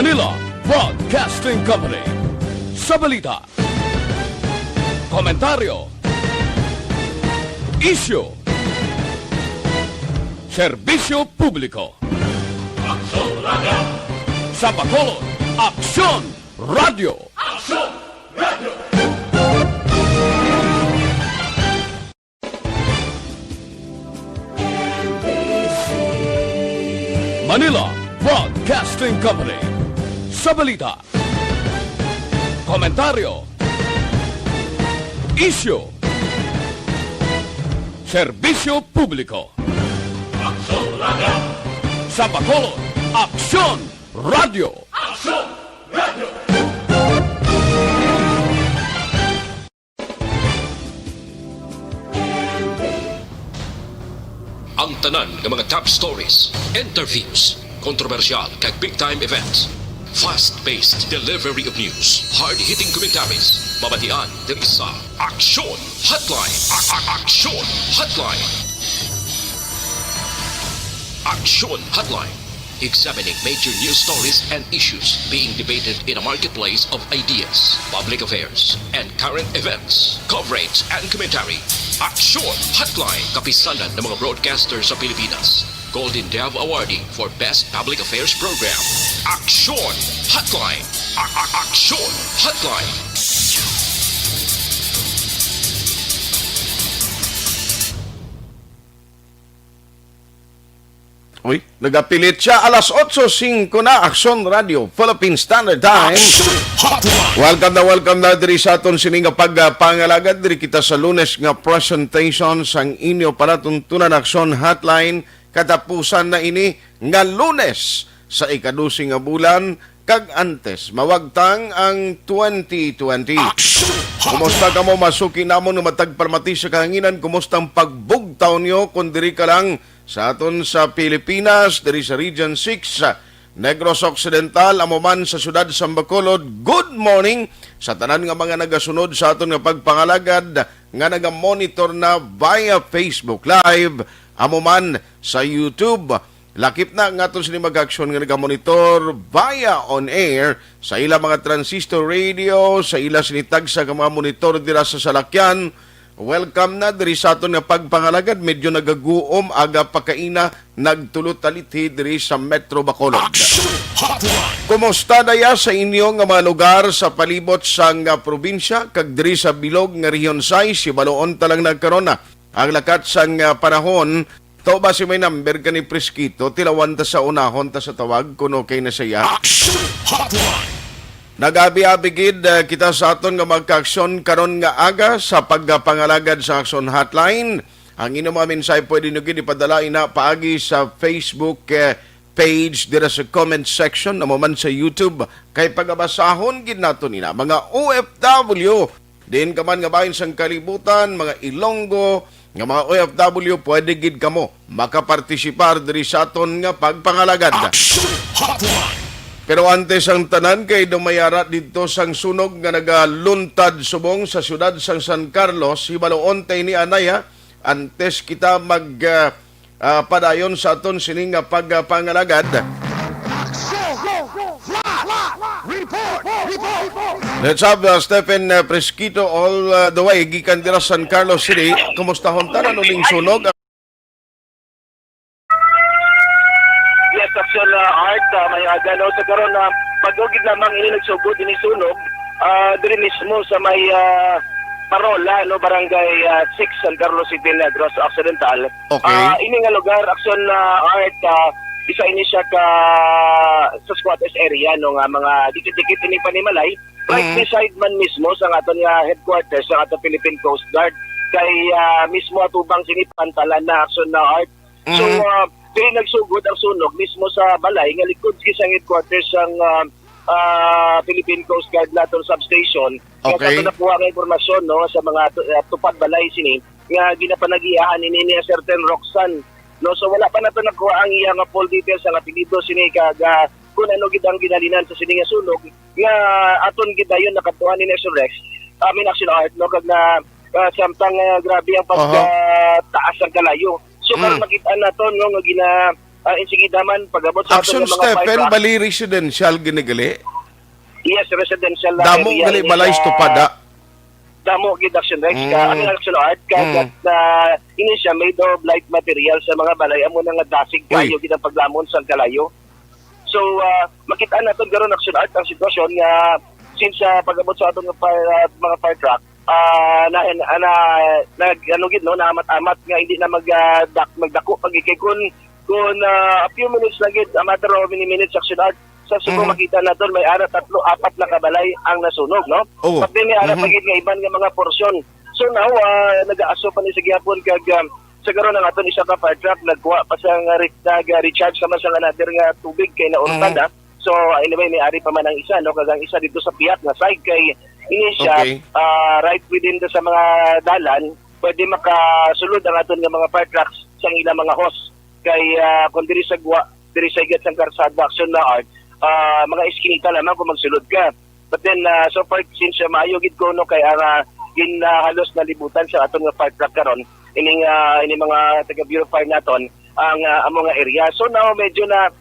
Manila Broadcasting Company. Sa balita, komentaryo, isyu, serbisyo publiko. Aksyon Radio! Sa Bacolod, Aksyon Radio! Aksyon Radio! Manila Broadcasting Company. Sa balita, komentaryo, isyu, serbisyo publiko. Aksyon Radio! Sa Bacolod, Aksyon Radio! Aksyon Radio! Ang tanan ng mga top stories, interviews, kontrobersyal kag big-time events. Fast-paced delivery of news, hard-hitting commentaries, mabatian ng isa. Aksyon Hotline! Aksyon Hotline! Aksyon Hotline. Examining major news stories and issues being debated in a marketplace of ideas, public affairs, and current events. Coverage and commentary. Aksyon Hotline. Kapisanan ng mga broadcasters sa Pilipinas. Golden Dove Awardee for Best Public Affairs Program. Aksyon Hotline. Aksyon Hotline. Uy, nagapilit siya alas 8:05 na Aksyon Radio, Philippine Standard Time. Welcome na diri sa aton sining nga pagpangalagad diri kita sa Lunes nga presentation sang inyo para tuntunan Aksyon Hotline katapusan na ini nga Lunes sa ikadusi nga bulan kag antes mawagtang ang 2020. Kumusta ka mo masuki namon nga matagpalmati sa kahanginan? Kumusta ang pagbugtaw nyo kung diri ka lang sa aton sa Pilipinas, diri sa Region 6, Negros Occidental, amo man sa syudad sa Bacolod? Good morning sa tanan nga mga nagasunod sa aton nga pagpangalagad nga naga-monitor na via Facebook Live, amo man sa YouTube. Lakip na nga aton sini mag-aksyon nga naga-monitor via on air sa ila mga transistor radio, sa ila sinitag sa mga monitor dira sa salakyan. Welcome na diri sa aton nga pagpangalagad. Medyo nagaguom aga pakaina nagtulot-taliti diri sa Metro Bacolod. Kumusta daya sa inyo nga mga lugar sa palibot sa nga probinsya kag diri sa bilog nga Region 6 si baloon talang nagkaron na ang lakat sa nga panahon. To ba si may number ka ni Preskito tilawan ta sa unahon ta sa tawag kuno kay na siya. Nagabi-abigid kita sa aton nga magka-aksyon karon nga aga sa pagpangalagad sa Aksyon Hotline. Ang inyong mga mensahe pwede nyo ipadala ina paagi sa Facebook page dira sa comment section na man sa YouTube. Kay pagabasahon gid nato nina mga OFW din ka man nga bahin sang kalibutan, mga Ilonggo, nga mga OFW pwede gid kamo makapartisipar diri sa aton nga pagpangalagad. Pero antes ang tanan kay dumayara dito sang sunog nga nagaluntad subong sa syudad sang San Carlos, hibaloon tay ni Anaya. Antes kita padayon sa aton sining nga pagpangalagad. Let's have Stephen Preskito all the way gikan dira San Carlos City. Kumusta hontanan uling sunog? Aksyon Art, may agano sa karon na pagugid lamang ini nagsugod ini sunog diri mismo sa may Parola, no, barangay 6 San Carlos City, Negros Occidental. Okay. Ini nga lugar Aksyon Art, isa ini siya ka sa squatters area no nga mga dikit-dikit ini panimalay right beside man mismo sa aton nga headquarters sa aton Philippine Coast Guard kay mismo atubang sinipantalan na Aksyon Art. So kaya nagsugod ang sunog mismo sa balay nga likod sa headquarters ng Philippine Coast Guard Laton Substation. Okay. Kaya sa nakuha ng informasyon no, sa mga tupad balay sini nga ginapanagiahan ni certain Roxanne. No, so wala pa na ito nakuha ang iyang full details ang apelido sini kaga kung ano gid ang ginalinan sa sini nga sunog nga aton gid dayon nakatuhan ni Sir Rex. Action Art no kag na samtang grabe ang pagtaas ang kalayo. So karon makita nato no nga insigida man pagabot sa Action aton nga mga step, fire pero truck. bali residential ginigali. Yes, residential na Damo area. gali Ini balay sa- stupada. Damo gid action Rex Mm. ka ang action art kaya ini siya made of light material sa mga balay amo na nga dasig kayo gid ang paglamon sa kalayo. So makita naton karon action art ang sitwasyon nga since pagabot sa aton nga mga fire truck ano gid no naamat-amat nga hindi na magdako pagikay kun a few minutes lang gid a matter of minutes action art sa suko makita naton may ara 3-4 na kabalay ang nasunog no. Oh. Pag may ara pagid nga iban nga mga porsyon. So now nag-aaso pa ni sa gyapon kag sa karon ang aton isa ka fire truck nagkuha pa sa recharge sa mas another nga tubig kay naurtan So anyway may ari pa man ang isa no kag ang isa dito sa piyak nga side kay ini siya Okay. right within sa mga dalan pwede makasulod ang aton nga mga fire trucks sa ilang mga hose kay kung diri sa igat sang karsada action na art mga iskinita lamang kung magsulod ka. But then so far since maayo gid ko no kay halos nalibutan sa aton nga fire truck karon ini mga taga Bureau of Fire naton ang amo nga area. So now medyo na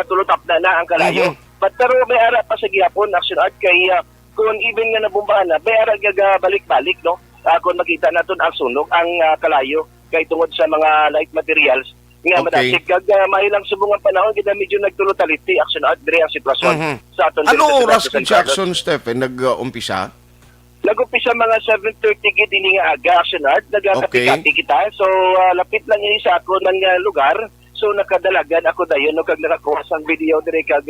tulutap na ang kalayo. But pero may ara pa sa gihapon action art kay kung even nga nabumbahan na may ara balik-balik no. Kung makita naton ang sunog ang kalayo kay tungod sa mga light materials nga madasig kag mailang subong ang panahon gid medyo nagtulutaliti action art dire ang sitwasyon sa aton Ano diri sa oras San kung sa Carlos. action Stephen nag-umpisa? Nag-umpisa mga 7:30 gid ini nga aga action art nagkapikati kita so lapit lang ini sa ako man nga lugar so nakadalagan ako dayon no kag nakakuha sang video dire kag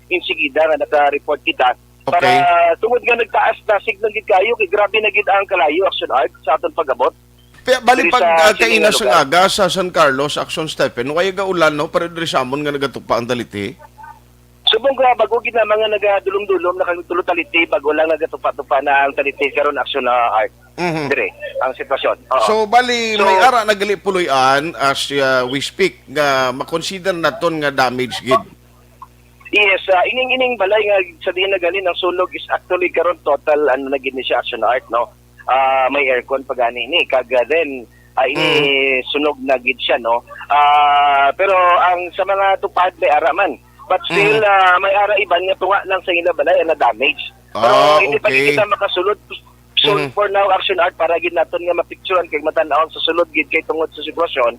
insigida nga naka-report kita para tungod nga nagtaas na signal gid kayo kay grabe na gid ang kalayo action art sa aton pagabot. Bali Diri pag sa kaina sining sa lugar. aga sa San Carlos, Action Stephen, kaya ga ulan no, pero diri sa amon nga nagatupa ang daliti. Subong ka bago gid na mga nagadulom-dulom nakagtulutaliti bago lang nagatupa-tupa na ang taliti karon action na art. Dire ang sitwasyon. Oo. So bali So- may ara nagali puloy-an as we speak nga makonsider naton nga damage gid. Yes, ining balay nga sa diin nagalin ang sunog is actually karon total na gid ni siya action art no. May aircon pagani ni kag then ini sunog na gid siya no. Pero ang sa mga tupad may ara man. But still may ara iban nga tunga lang sa ila balay na damage. Pero hindi pa okay. kita makasulod. So for now action art para gid naton nga mapicturean kay matan-awon sa sulod gid kay tungod sa sitwasyon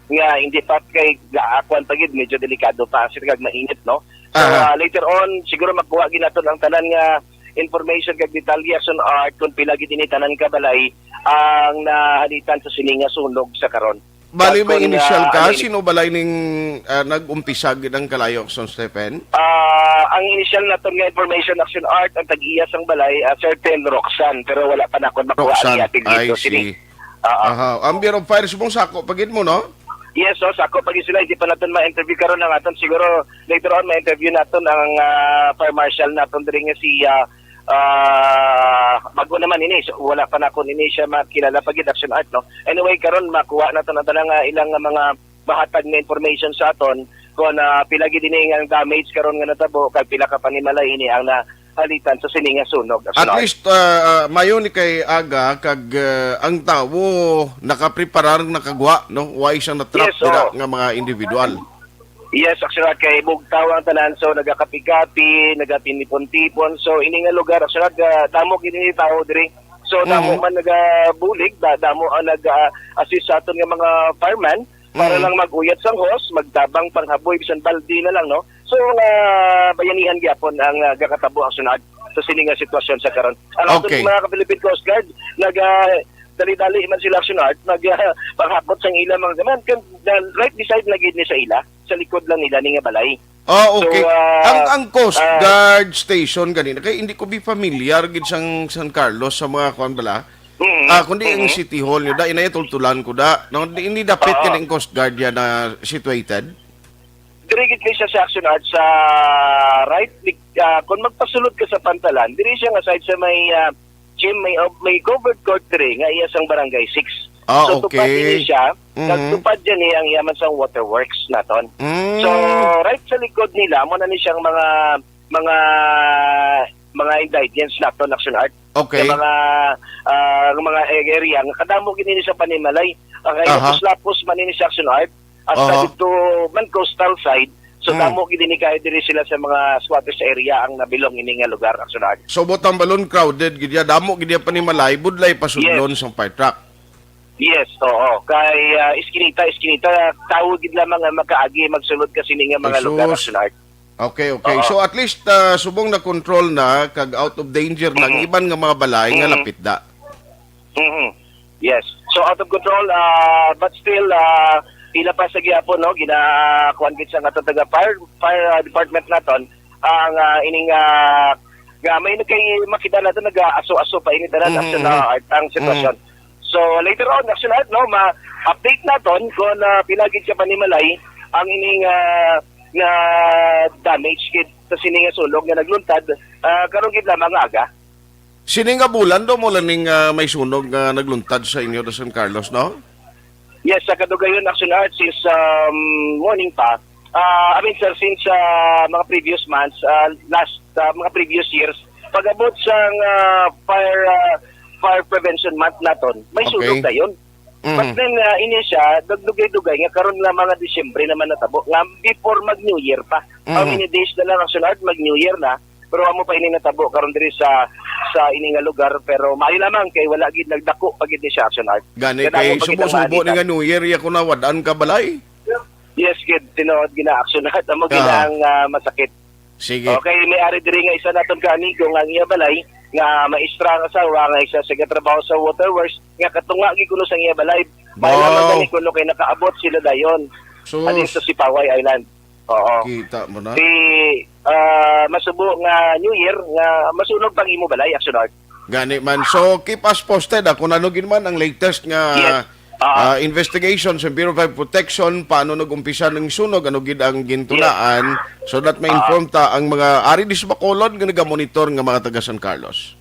nga hindi pa kay gaakuan pa gid medyo delikado pa kasi kag mainit no. So later on siguro makuha gid naton ang tanan nga information kag detalye action art kung pila gid ini tanan ka balay ang nahalitan sa sininga sunog sa karon. Bali may Kung, initial ka, ano, sino balay ning nag-umpisa gid ang kalayo Action Stephen? Ang initial naton nga information action art ang tag-iya sang balay certain Roxanne pero wala pa na kon makuha Roxanne, ang ating dito I see. sini. Ang Bureau of Fire subong sako pagid mo no? Yes, so sako pag sila hindi pa naton ma-interview karon ang aton siguro later on ma-interview naton ang fire marshal naton diri nga si bago naman ini so, wala pa na ko ini siya makilala pagid action art no. Anyway karon makuha naton ang tanang ilang mga mahatag nga information sa aton kung pila gid ini nga damage karon nga natabo kag pila ka panimalay ini ang halitan sa sininga sunog. At least mayon ni kay aga kag ang tawo nakapreparar nakagwa no, why siyang na-trap Yes, dira nga mga individual. Yes, actually kay bugtaw ang tanan so nagakapi-kapi, nagatinipon-tipon. So ini nga lugar actually damo gini tao diri. So damo man nagabulig, damo ang nag-assist sa aton nga mga fireman para lang maguyat sang hose, magtabang panghaboy bisan baldi na lang no. So bayanihan gyapon ang gakatabo ang sunod sa sininga sitwasyon sa karon. Ang aton mga Philippine Coast Guard dali-dali man sila action art paghapot sang ila mga zaman right beside na gid ni sa ila sa likod lang nila ni nga balay. Okay. So, ang Coast Guard station ganina kay hindi ko bi familiar gid sang San Carlos sa mga kuan bala. Kundi ang City Hall nyo da inay tultulan ko da. No, hindi dapat kaning Coast Guard ya na situated. Diri gid siya sa action art sa right kung magpasulod ka sa pantalan, diri siya nga side sa may gym may covered court diri nga iya sang barangay 6. So tupad din siya, tupad dyan ang yaman sa waterworks naton. So right sa likod nila mo na ni siyang mga ingredients naton action art. Okay. Sa mga area nga kadamo gini sa panimalay. Ang lapos man ni sa action art. at Aha. dito man coastal side. So damo gid ni kay diri sila sa mga squatters area ang nabilong ini nga lugar aksyonan. So botang balon crowded gid ya, damo gid ya panimalay, budlay pasudlon sang fire truck. Yes, oo. Kay iskinita tao gid lamang nga makaagi magsulod kasi ni nga mga Jesus. lugar aksyonan. Okay. Oo. So at least subong na control na kag out of danger lang iban nga mga balay nga lapit da. Mhm. Yes. So out of control but still ila pa sa gyapon no ginakuan gid sa nga taga fire department naton ang ining nga may kay makita natin nag-aso-aso pa ini tanan ang sitwasyon. So later on actually no ma-update naton kung pinagid sa panimalay ang ining nga damage kid sa sining nga sulog nga nagluntad karon gid lamang nga aga. Sining nga bulan do mo laning may sunog nga nagluntad sa inyo sa San Carlos, no? Yes, sa kadugayon action art since morning pa. I mean sir, since mga previous months, last mga previous years, pag-abot sa fire prevention month naton, may Okay. sulog dayon. But then ini siya dugay-dugay nga karon nga mga Disyembre naman natabo nga before mag New Year pa. Ang ini days na lang action art mag New Year na. Pero amo pa ini natabo karon diri sa ini nga lugar pero maayo lamang kay wala gid nagdako pagid ni siya action art. Gani Kaya kay dako pagid ang subo-subo ni maalitan. nga New Year ya kuno wadaan ka balay. Yes, kid, tinuod gina-action na amo ginang masakit. Sige. Okay, may ari diri nga isa naton ka amigo nga iya balay nga maestra nga asawa nga isa sa trabaho sa waterworks nga katunga gi kuno sa iya balay. May Wow. naman gani kuno kay nakaabot sila dayon. Sus. Alin sa Sipaway Island. Oo. Kita mo na. Si masubo nga New Year nga masunog pang imo balay action art. Gani man. So keep us posted kung ano gid man ang latest nga Yes. investigation sa Bureau of Fire Protection, paano nag-umpisa ng sunog, ano gid ang gintunaan, so that may inform ta ang mga ari di sa Bacolod nga naga-monitor nga mga taga San Carlos.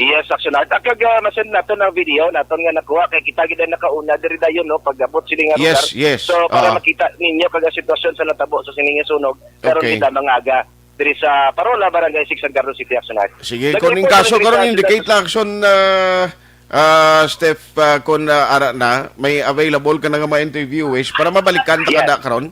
Yes, action art. Akag masend nato ng video naton nga nakuha kay kita gid ang nakauna diri dayon no pag-abot sila nga lugar. Yes. So para Ah. makita ninyo kag sitwasyon sa natabo sa sining nga sunog karon Okay. kita mangaga diri sa Parola Barangay 6 San Carlos City action art. Sige, Nag-report kung yung na kaso rin karon sila- indicate lang action Steph, kung ara na, may available ka na nga ma-interview para mabalikan ta Yes. kada karon.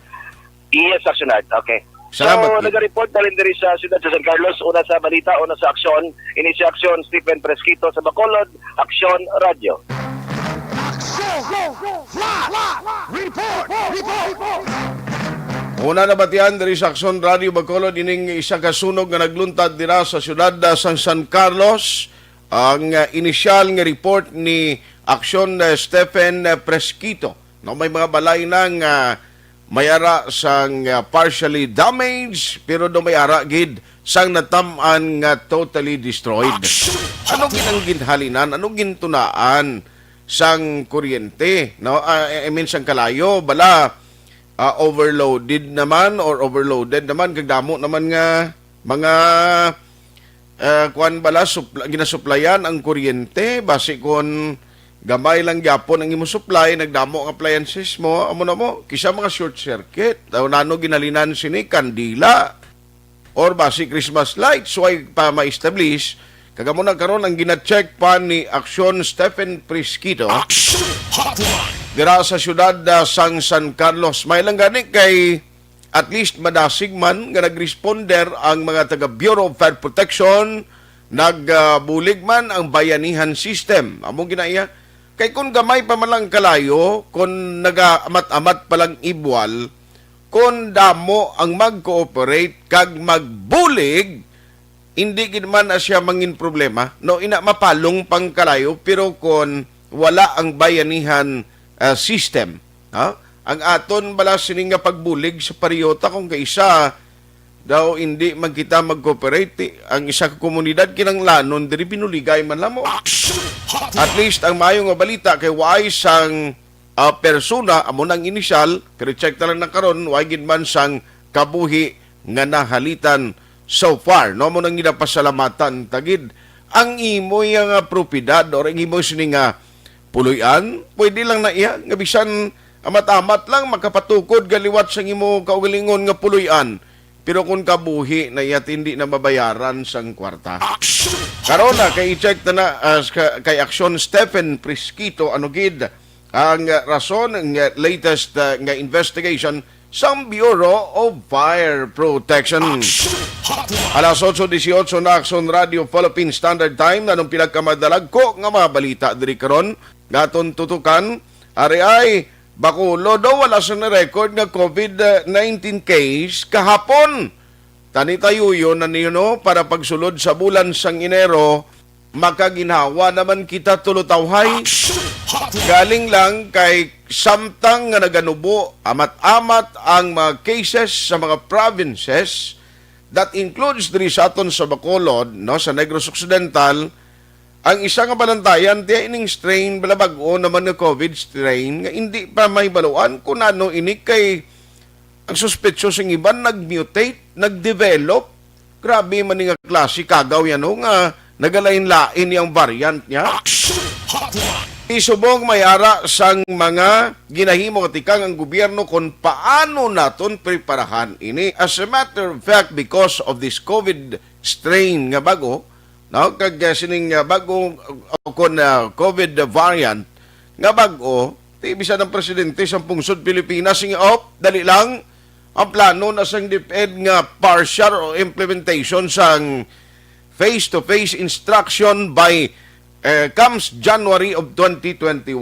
Yes, action art. Okay. Salamat, So, Gid. nag-report na rin diri sa Ciudad sa San Carlos. Una sa balita, una sa aksyon. Ini si aksyon Stephen Presquito sa Bacolod. Aksyon Radio. Una na batian diri sa Action Radio Bacolod ining isa ka sunog nga nagluntad dira sa siyudad sa San Carlos. Ang inisyal nga report ni Action Stephen Presquito. No, may mga balay nang mayara sang partially damaged pero do mayara gid sang natam-an nga totally destroyed. Anong ginang ginhalinan? Anong gintunaan sang kuryente? No, I mean sang kalayo bala overloaded naman or overloaded naman kagdamo naman nga mga kuan bala ginasuplayan ang kuryente base kon gamay lang gyapon ang imo supply nagdamo ang appliances mo amo na mo kisa mga short circuit nano ginalinan sini kandila or base Christmas lights why pa ma-establish kagamo na karon ang gina-check pa ni Action Stephen Presquito dira sa siyudad sang San Carlos. May lang gani kay at least madasig man nga nag-responder ang mga taga Bureau of Fire Protection, nagbulig man ang bayanihan system. Among ginaya kay kung gamay pa man lang kalayo, kung naga-amat-amat pa lang ibwal, kung damo ang mag-cooperate kag magbulig, hindi gid man na siya mangin problema. No, ina mapalong pang kalayo pero kung wala ang bayanihan system. Ang aton bala sining nga pagbulig sa pariyota kung kaisa daw hindi man kita mag-cooperate ang isa ka komunidad kinanglanon diri pinuligay man lamo. At least ang maayong nga balita kay way sang persona amo nang inisyal pero check ta lang na karon way gid man sang kabuhi nga nahalitan so far no mo nang ginapasalamatan tagid ang imo nga propiedad or ang imo sining nga puluyan, pwede lang na iya, nga bisan amat-amat lang makapatukod galiwat sa imo kaugalingon nga puluyan. Pero kung kabuhi na iya hindi na mabayaran sang kwarta. Karon na kay i-check ta na kay Action Stephen Presquito ano gid ang rason ng latest nga investigation sa Bureau of Fire Protection. Alas 8:18 na Action Radio Philippine Standard Time na nung pinagkamadalag ko nga mga balita diri karon gaton tutukan ari ay Bacolod daw wala sa na-record nga COVID-19 case kahapon. Tanitayo na niyo no, para pagsulod sa bulan sang Enero makaginhawa naman kita tulutawhay. Galing lang kay samtang nga naganubo amat-amat ang mga cases sa mga provinces that includes diri sa aton sa Bacolod, no, sa Negros Occidental, ang isa nga balantayan di ining strain balabago naman nga COVID strain nga hindi pa may baluan kung ano ini kay ang suspetsyo sing iban nag-mutate, nag-develop. Grabe man nga klase kagaw yan no, nga nagalain-lain yung variant niya. Isubong mayara sang mga ginahimo katikang ang gobyerno kung paano naton preparahan ini. As a matter of fact, because of this COVID strain nga bago, no, kag sining bago kon COVID variant nga bago, ti bisa ng presidente sa pungsod Pilipinas sing dali lang ang plano na sang DepEd nga partial o implementation sang face-to-face instruction by comes January of 2021.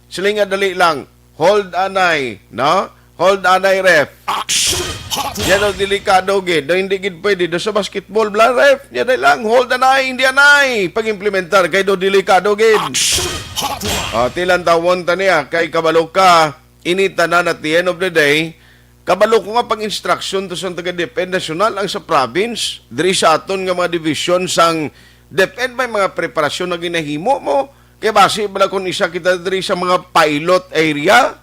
Sila nga dali lang, hold anay, no? Hold anay ref. Yan ang delikado gid. No, hindi gid pwede do sa basketball bla ref. Yan dali lang, hold anay, hindi anay. Pag-implementar kay do delikado gid. Tilan tawon ta niya kay kabalo ka inita na at the end of the day. Kabalo ko nga pang-instruction to sa taga-DepEd national ang sa province. Diri sa aton nga mga division sang DepEd may mga preparasyon na ginahimo mo. Kaya base bala kung isa kita diri sa mga pilot area.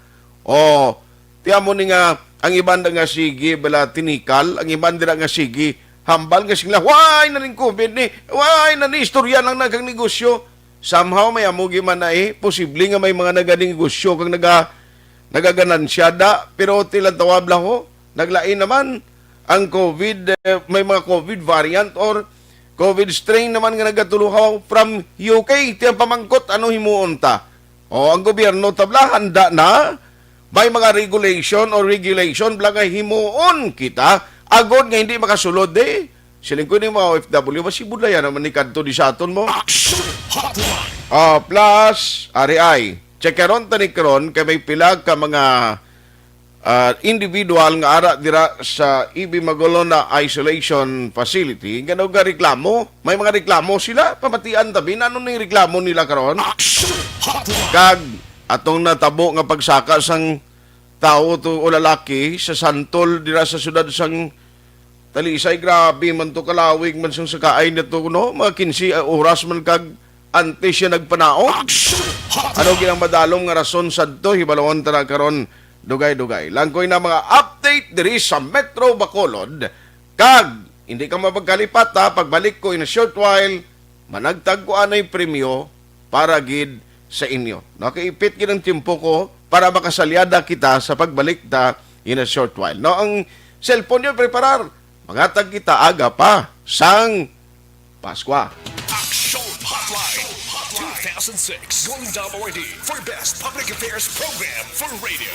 O, tiyan mo ni nga, ang iban nga sige bala tinikal, ang iban dira nga sige hambal nga sila, why na rin COVID ni, why na ni, istorya lang nagang negosyo. Somehow may amugi man na posible nga may mga naganegosyo kang nagaganansyada, pero tilang tawab lang ho, naglain naman ang COVID, may mga COVID variant or COVID strain naman nga nagatuluhaw from UK. Tiyang pamangkot, ano himuon ta? O, ang gobyerno tabla, handa na, may mga regulation bla nga himuon kita, agod nga hindi makasulod Siling ko ni mga OFW, masibudlayan naman ni kanto di sa aton mo. Plus, RI, checkeron tani karon kay may pilag ka mga individual nga ara dira sa EB Magolona Isolation Facility. Ganaw ga reklamo, may mga reklamo sila, pamatian tabi, ano ning reklamo nila karon? Kag atong natabo nga pagsaka sang tao to o lalaki sa santol dira sa syudad sang Talisay. Grabe man to kalawig man sang sakaay nito no, mga 15 oras man kag ante siya nagpanaog. Ano ginang madalong nga rason sadto hibalawon ta karon dugay-dugay. Langkoy na mga update diri sa Metro Bacolod. Kag hindi ka mapagkalipat ha, pagbalik ko in a short while managtag ko anay premyo para gid sa inyo. Nakaipit gid ang tiempo ko para makasalyada kita sa pagbalik ta in a short while. No, ang cellphone nyo preparar. Mangatag kita aga pa sang Paskwa. Action Hotline 2006 Golden Awardee for Best Public Affairs Program for Radio.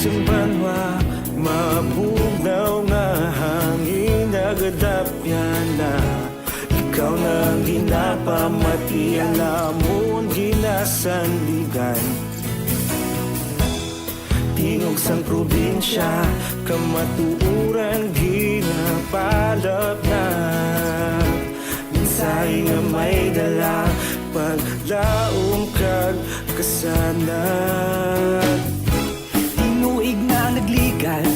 Simbanwa, mabugnaw nga hangin nagadapyan na. Ikaw nang ginapamati ang namon ginasandigan. Tingog sang probinsya, kamatuuran ginapalap na. Minsay nga may dala, paglaong kag kasanan. Tuig na nagligan,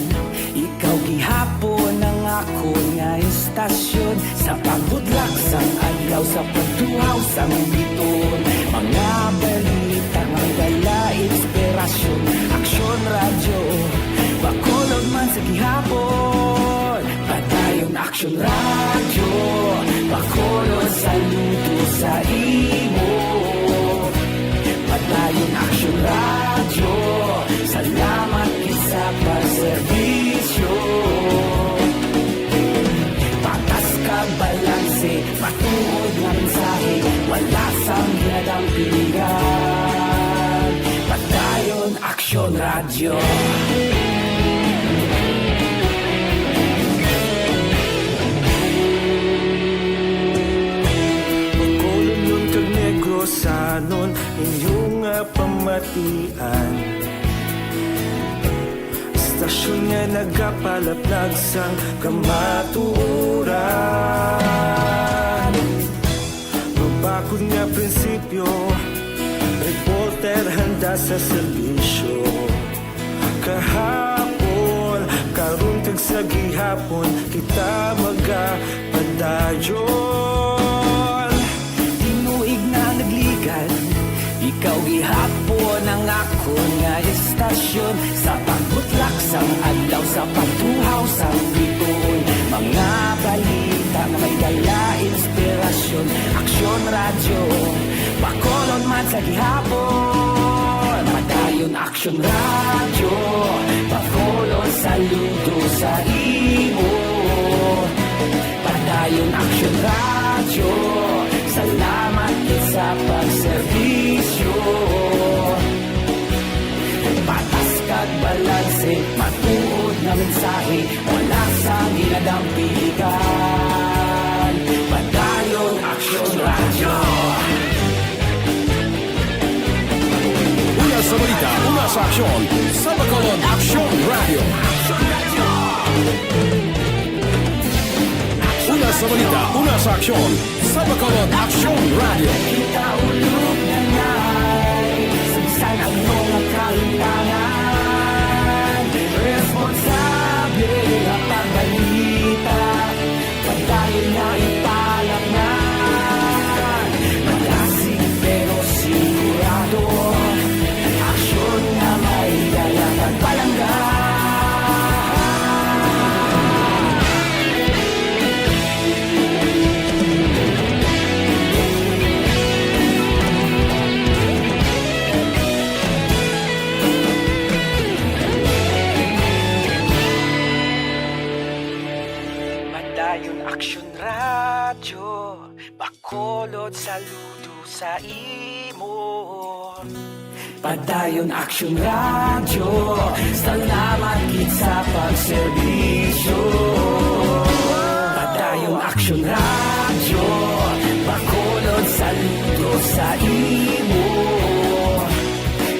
ikaw gihapon ang ako nga istasyon. Sa pagbudlak sang adlaw, sa pagtuhaw sang biton. Mga balita, mga inspirasyon. Aksyon radyo, Bacolod man sa gihapon. Padayon Aksyon radyo, kag balanse, matuod nga mensahe, wala sang ginadang pilihan. Padayon Aksyon Radio. Pagkulong kag Negrosanon, inyong pamatian. Istasyon nga nagapalaplag sang kamatuuran. Mabakod nga prinsipyo, reporter handa sa serbisyo. Kahapon, karong tag sa gihapon, kita magapadayon. Tinuig na nagligan, ikaw gihapon ang ako nga istasyon. Sa pagbutlak sang adlaw, sa pagtuhaw sang bituon, mga balita na may dala inspirasyon. Aksyon Radio, Bacolod man sa gihapon. Padayon Aksyon Radio, Bacolod saludo sa imo. Padayon Aksyon Radio, salamat sa pagserbisyo. Patas kag balanse, matuod na mensahe, wala sang ginadang pilihan. Padayon Aksyon Radio. Una sa balita, una sa aksyon, sa Bacolod Aksyon Radio. Una sa balita, una sa aksyon, sa Bacolod Aksyon Radio. Kita ulog na na'y sugsan ang mga kalintangan. Responsable na pagbalita, padayon na ipalaknan. Malasig pero sigurado, aksyon na may dalang at palanggan. Padayon Aksyon Radio, Bacolod saludo sa imo. Padayon Aksyon Radio, salamat gid sa pagserbisyo. Padayon Aksyon Radio, Bacolod saludo sa imo.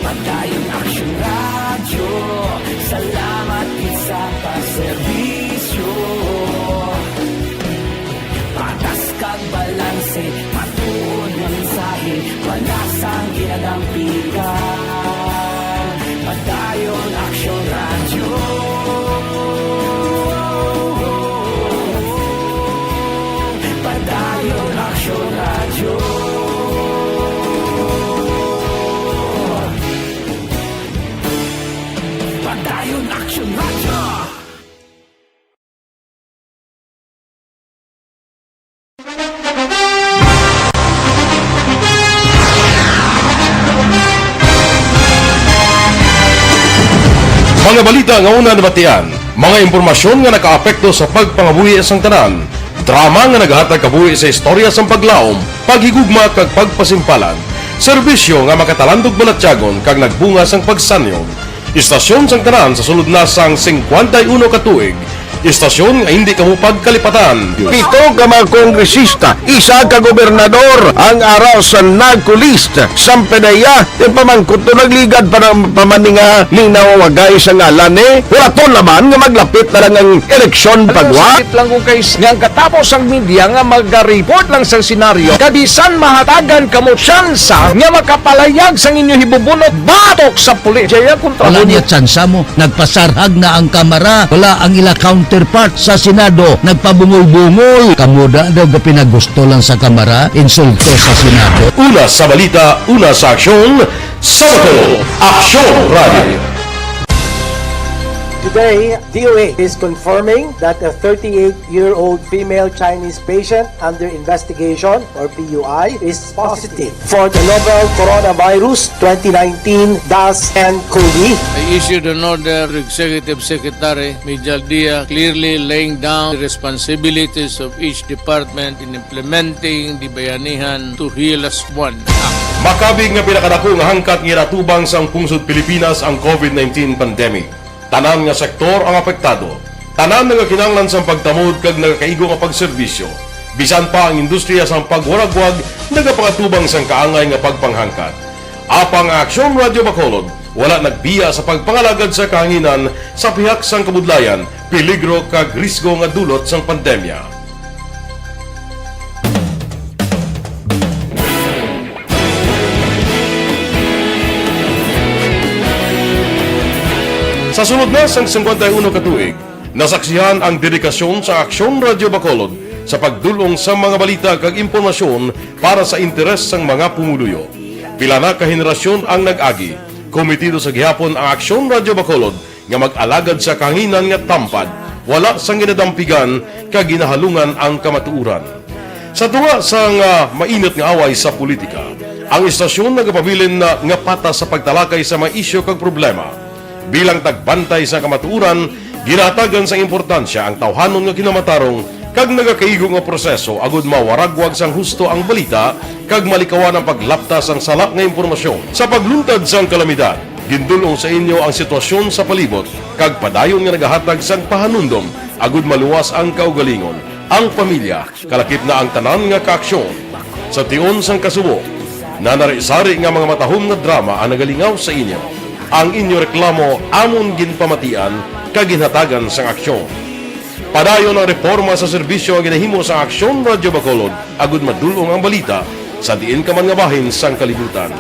Padayon Aksyon Radio, salamat gid sa pagserbisyo. Patas kag balanse, matuod nga mensahe, wala sang ginadang pilihan. Padayon Aksyon Radio. Padayon Aksyon Radio. Padayon Aksyon Radio. Mga balita nga una nabatian, mga impormasyon nga nakaapekto sa pagpangabuhi sang tanan, drama nga naghatag kabuhi sa istorya sang paglaom, paghigugma kag pagpasimpalan, serbisyo nga makatalandog balatyagon kag nagbunga sang pagsanyog, istasyon sang tanan sa sulod na sang 51 ka tuig, istasyon nga hindi kamupag kalipatan. Pito ka mga kongresista, isa ka gobernador ang araw sa nagkulist sa pedaya yung pamangkot to nagligad para pamaninga linaw wagay sa ngalan wala to naman nga maglapit na lang ang eleksyon pagwa. Sakit lang kung kayo nga katapos ang media nga mag-report lang sa senaryo kadisan mahatagan kamo tsansa nga makapalayag sa inyo hibubunot batok sa pulis. Jaya kontra Wala niya tsansa mo, nagpasarhag na ang kamera, wala ang ila counterpart sa Senado, nagpabungol-bungol. Kamuda daw ga pinagusto lang sa kamera, insulto sa Senado. Una sa balita, una sa aksyon, sa Bacolod Aksyon Radio. Today, DOA is confirming that a 38-year-old female Chinese patient under investigation, or PUI, is positive for the novel coronavirus 2019 DAS-CoV. I issued an order to Executive Secretary Mijal Dia clearly laying down the responsibilities of each department in implementing the Bayanihan to Heal as One Act. Makabig nga pinakadako nga hangkat nga natubang sang pungsod Pilipinas ang COVID-19 pandemic. Tanan nga sektor ang apektado. Tanan nga kinahanglan sang pagtamod kag nagakaigo nga pagserbisyo. Bisan pa ang industriya sang pagwaragwag nagapangatubang sang kaangay nga pagpanghangkat. Apang Aksyon Radio Bacolod wala nagbiya sa pagpangalagad sa kahanginan sa pihak sang kabudlayan, peligro kag risgo nga dulot sang pandemya. Sa sunod na sang 51 katuig, nasaksihan ang dedikasyon sa Aksyon Radio Bacolod sa pagdulong sa mga balita kag impormasyon para sa interes sang mga pumuluyo. Pila na ka henerasyon ang nag-agi, komitido sa gihapon ang Aksyon Radio Bacolod nga mag-alagad sa kahanginan nga tampad, wala sang ginadampigan kag ginahalungan ang kamatuuran. Sa tunga sang mainit nga away sa politika, ang istasyon nagapabilin na nga patas sa pagtalakay sa mga isyu kag problema. Bilang tagbantay sa kamatuuran, ginatagan sa importansya ang tawhanon nga kinamatarong kag nagakaigo nga proseso agud mawaragwag sang husto ang balita kag malikawan ang paglapta sang salak nga impormasyon. Sa pagluntad sang kalamidad, gindulong sa inyo ang sitwasyon sa palibot kag padayon nga nagahatag sang pahanundom agud maluwas ang kaugalingon. Ang pamilya, kalakip na ang tanan nga kaaksyon. Sa tion sang kasubo, nanari-sari nga mga matahom nga drama ang nagalingaw sa inyo. Ang inyo reklamo amon ginpamatian kag ginhatagan sang aksyon. Padayon ang reforma sa serbisyo ang ginahimo sa Aksyon Radio Bacolod agud madulong ang balita sa diin ka man nga bahin sang kalibutan.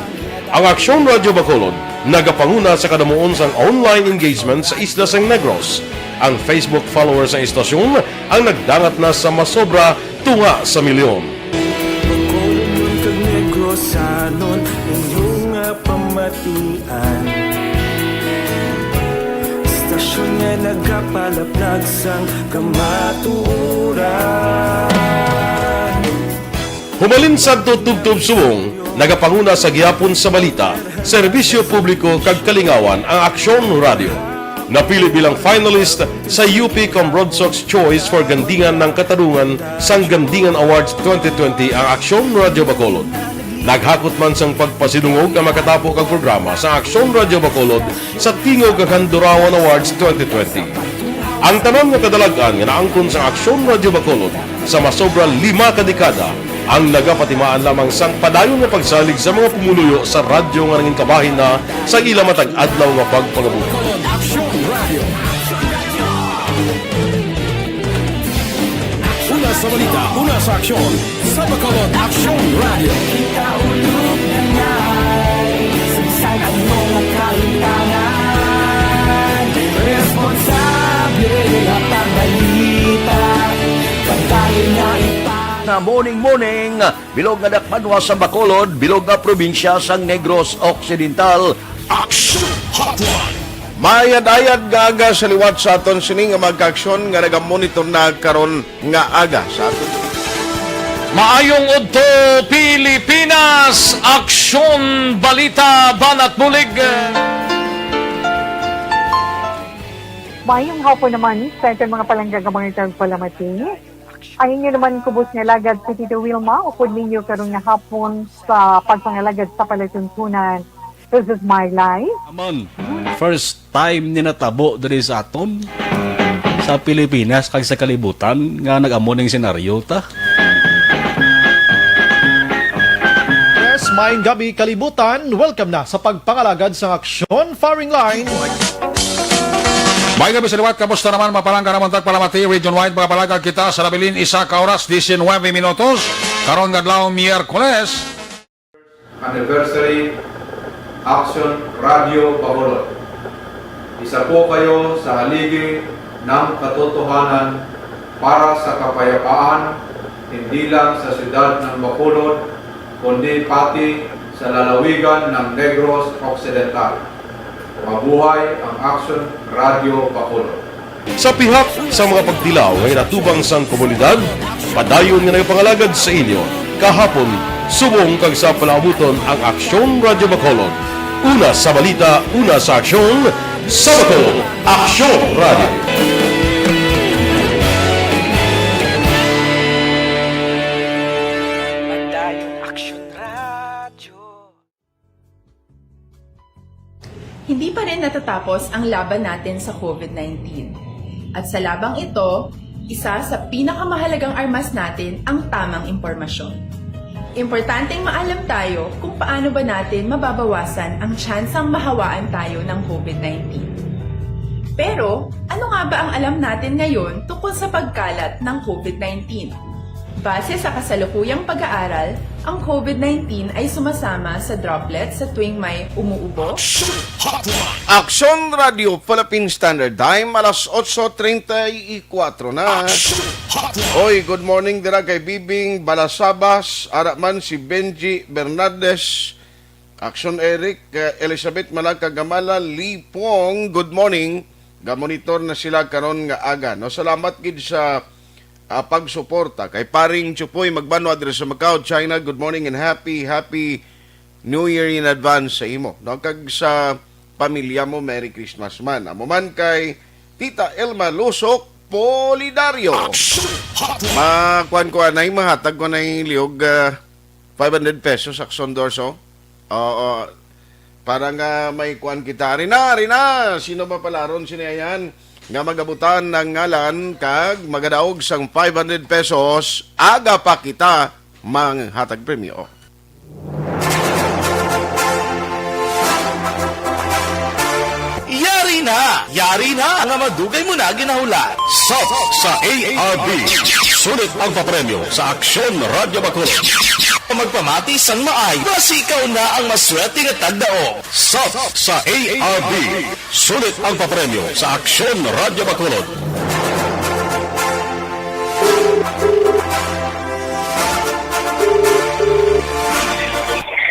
Ang Aksyon Radio Bacolod nagapanguna sa kadamuon sang online engagement sa isla sang Negros. Ang Facebook followers sa istasyon ang nagdangat na sa masobra tunga sa milyon. Bacolod kag Negros anon inyong pamatian. Stasyon nga nagapalaplag sang kamaturan. Humalin sa tutubtub suwong, nagapanguna sa gihapon sa balita, serbisyo publiko kag kalingawan ang Aksyon Radio. Napili bilang finalist sa UP Comrodsox Choice for Gandingan ng Katarungan sang Gandingan Awards 2020 ang Aksyon Radio Bacolod. Naghakot man sang pagpasidungog ang makatapo kag programa sa Aksyon Radio Bacolod sa Tingog kag Handurawan Awards 2020. Ang tanan nga kadalagan nga naangkon sa Aksyon Radio Bacolod sa masobra 5 ka dekada ang nagapatimaan lamang sang padayon nga pagsalig sa mga pumuluyo sa radyo nga nangin kabahin na sa ila matag adlaw nga pagpangabuhi. Una sa balita, una sa aksyon, sa Bacolod Aksyon Radio. Ikaulog na ngay, sagsag ang mga kaintangan. Responsable at pagbalita, pagkain na Na morning, bilog nga dakpanwa sa Bacolod, bilog nga probinsya sang Negros Occidental. Aksyon Hotline. Mayad-ayad nga aga sa liwat sa aton sining nga magkaaksyon nga nagamonitor na karon nga aga sa aton. Maayong udto Pilipinas, Aksyon Balita Banat Bulig. Maayong hapon naman sa itong mga palanggagamang itong palamati. Ayun nyo naman kubos nga lagad si Tito Wilma, upod ninyo karong nga hapon sa pagpangalagad sa palatuntunan. This is my life. Amon, first time ni natabo diri sa aton sa Pilipinas kag sa kalibutan nga nag-amo ning senaryo ta. Yes, maayong gabi kalibutan. Welcome na sa pagpangalagad sa Aksyon Firing Line. May gabi sa liwat, kamusta naman mapalangga naman tagpalamati, region-wide mga palagag kita sa labilin isa ka oras, 19 minutos, karon gadlaw Miyerkules. Anniversary Aksyon Radio Bacolod. Isa po kayo sa haligi ng katotohanan para sa kapayapaan, hindi lang sa siyudad ng Bacolod, kundi pati sa lalawigan ng Negros Occidental. Mabuhay ang Action Radio Bacolod. Sa pihak sa mga pagtilaw ngay natubang sang komunidad, padayon nga nagpangalagad sa inyo. Kahapon, subong kag sa palabuton ang Aksyon Radio Bacolod. Una sa balita, una sa aksyon, sa Bacolod, Aksyon Radio. Hindi pa rin natatapos ang laban natin sa COVID-19. At sa labang ito, isa sa pinakamahalagang armas natin ang tamang impormasyon. Importanteng maalam tayo kung paano ba natin mababawasan ang tsansang mahawaan tayo ng COVID-19. Pero, ano nga ba ang alam natin ngayon tungkol sa pagkalat ng COVID-19? Base sa kasalukuyang pag-aaral, ang COVID-19 ay sumasama sa droplets sa tuwing may umuubo, Aksyon Radio Philippine Standard Time, alas 8:34 na. Oy, good morning dira kay Bibing Balasabas, araman si Benji Bernardes, Aksyon Eric, Elizabeth Malaka Gamala, Lipong, good morning. Gamonitor na sila karon nga aga. No, salamat gid sa pagsuporta kay paring Chupoy Magbano adres sa Macau, China. Good morning and happy New Year in advance sa imo. No, kag sa pamilya mo, Merry Christmas man. Amo man kay Tita Elma Lusok Polidario. Makuan ko anay mahatag ko nay liog 500 pesos Akson Dorso. Para nga may kuan kita. Rina, sino ba palaron sinayan? Nga magabutan ng ngalan kag magadaog sang 500 pesos, aga pa kita manghatag premyo. Yari na ang madugay mo na ginahulat. Sa ARB, sulit ang papremyo sa Aksyon Radio Bacolod. Magpamati sang maay, basi ikaw na ang maswerte nga tagdao. Sa ARB, sulit ang papremyo sa Aksyon Radio Bacolod.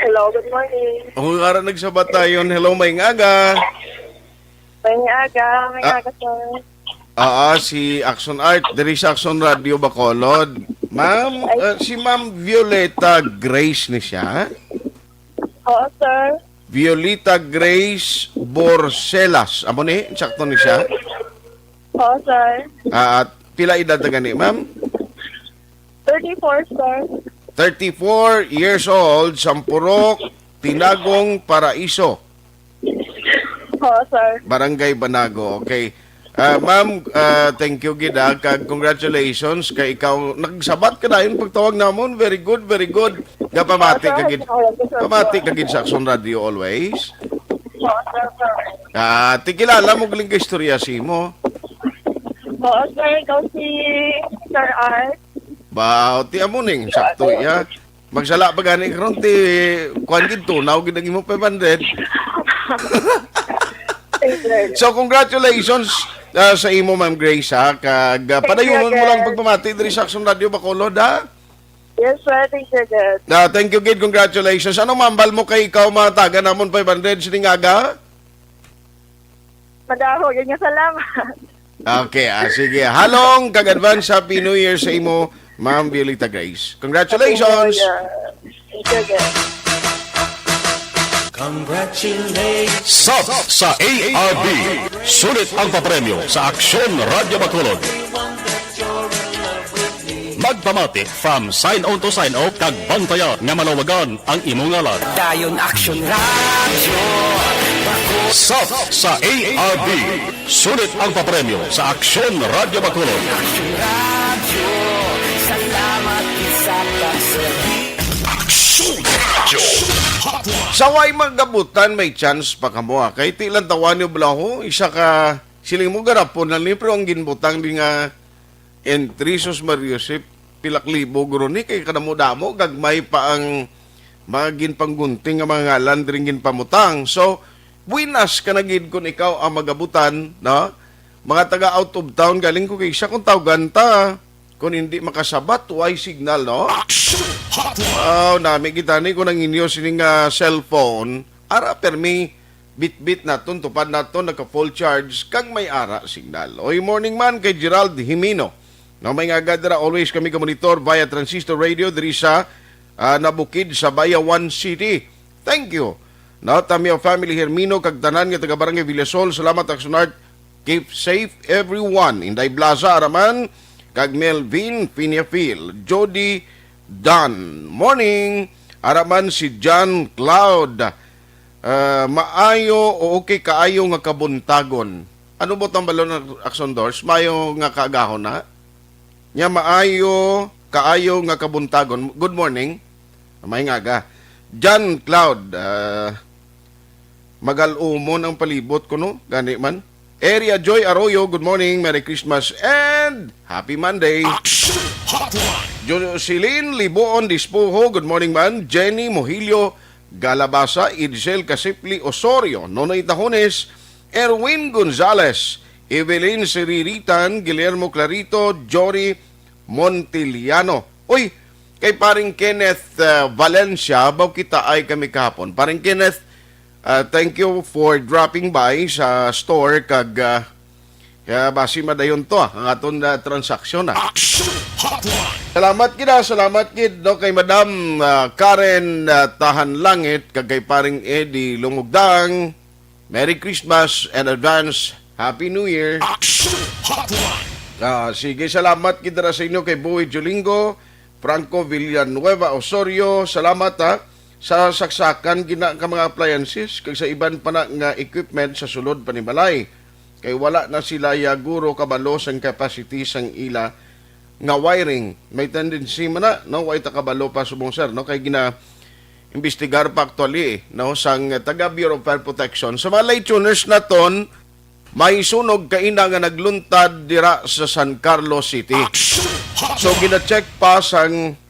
Hello, good morning. Kung nga nagsabat tayo, hello, may ngaga. May aga, sir. Si Action Art, there is Action Radio Bacolod. Ma'am, si Ma'am Violeta Grace ni siya. Oo, sir. Violeta Grace Borselas. Amo ni, sakto ni siya. Oo, sir. At pila edad na gani, ma'am? 34, sir. 34 years old, Sampurok, Tinagong, Paraiso. Oo, sir. Barangay Banago, okay. Ma'am, thank you gida, kag congratulations kay ikaw nagsabat ka na yung pagtawag namon. Very good, very good. Pamati kagid sa Action Radio always. Tikilala mo galing ka istorya si mo. Oo, sir. Ikaw si Sir Art. Ti amuning sakto ya. Magsala pa gani karon ti kuan gid tunaw gid ang imo 500. So congratulations sa imo, Ma'am Grace, ha. Kag padayonon mo lang pagpamati diri sa Action Radio Bacolod, ha. Yes, sir. Thank you, Gid. Thank you, Gid. Congratulations. Ano mambal mo kay ikaw mataga namon 500 sining aga? Madaho, yun nga salamat. Okay, sige. Halong kag advance Happy New Year sa imo, Ma'am Violeta Grace. Congratulations. Thank you, Gid. Sa ARB, sulit ang papremyo sa Aksyon Radio Bacolod. Magpamati from sign on to sign off kag bantayan nga malawagan ang imong ngalan. Dayon Aksyon Radio Sa ARB, sulit ang papremyo sa Aksyon Radio Bacolod. Aksyon Radio, salamat sa pagsabi. Aksyon Radio. Sa way magabutan may chance pa kamo, kay tilan tawan yo blaho isa ka siling mo garapon na limpro ang ginbutang di nga Entrisos Mariosip pilak libo guro ni kay kadamo-damo gagmay pa ang magin panggunting nga mga ngalan dringin pamutang. So buinas ka na gid kun ikaw ang magabutan, no? Mga taga out of town galing ko kay siya kung tawgan ta. Kung hindi makasabat, why signal, no? Nami kita ni kung nang inyo sining cellphone, ara permi bit-bit naton, tupad naton, naka-full charge, kag may ara signal. Oy, morning man kay Gerald Jimeno. No, may nga gadra, always kami ka-monitor via transistor radio diri sa nabukid sa Bayawan City. Thank you. No, Tamio family Hermino, kag tanan nga taga Barangay Villasol, salamat Aksonart. Keep safe everyone. Inday Blaza Araman, kag Melvin Piniafil, Jody Dunn. Morning. Araman si John Cloud. Maayo o okay kaayo nga kabuntagon. Ano mo tambalo ng Aksondors? Maayo nga kaagahon na? Nya maayo kaayo nga kabuntagon. Good morning. May nga ga. John Cloud. Magalumon ang palibot ko no? Gani man. Area Joy Arroyo, good morning, Merry Christmas, and Happy Monday. Jocelyn Liboon Dispuho, good morning man. Jenny Mohilio Galabasa, Idsel Casipli Osorio, Nonoy Tajones, Erwin Gonzalez, Evelyn Siriritan, Guillermo Clarito, Jory Montiliano. Uy, kay paring Kenneth Valencia, baw kita ay kami kahapon. Paring Kenneth, thank you for dropping by sa store kag basi madayon to ang aton transaksyon. Salamat kid no kay Madam Karen Tahan Langit kag kay paring Eddie Lumugdang. Merry Christmas and advance Happy New Year. Sige, salamat kid sa inyo kay Boy Jolingo, Franco Villanueva Osorio. Salamat sa saksakan gina ka mga appliances kag sa iban pa na nga equipment sa sulod panibalay kay wala na sila yaguro kabalo sang capacity sang ila nga wiring. May tendency man na no way ta kabalo pa subong sir no kay gina investigar pa actually no sang taga Bureau of Fire Protection sa mga late tuners naton. May sunog kaina nga nagluntad dira sa San Carlos City. So gina-check pa sang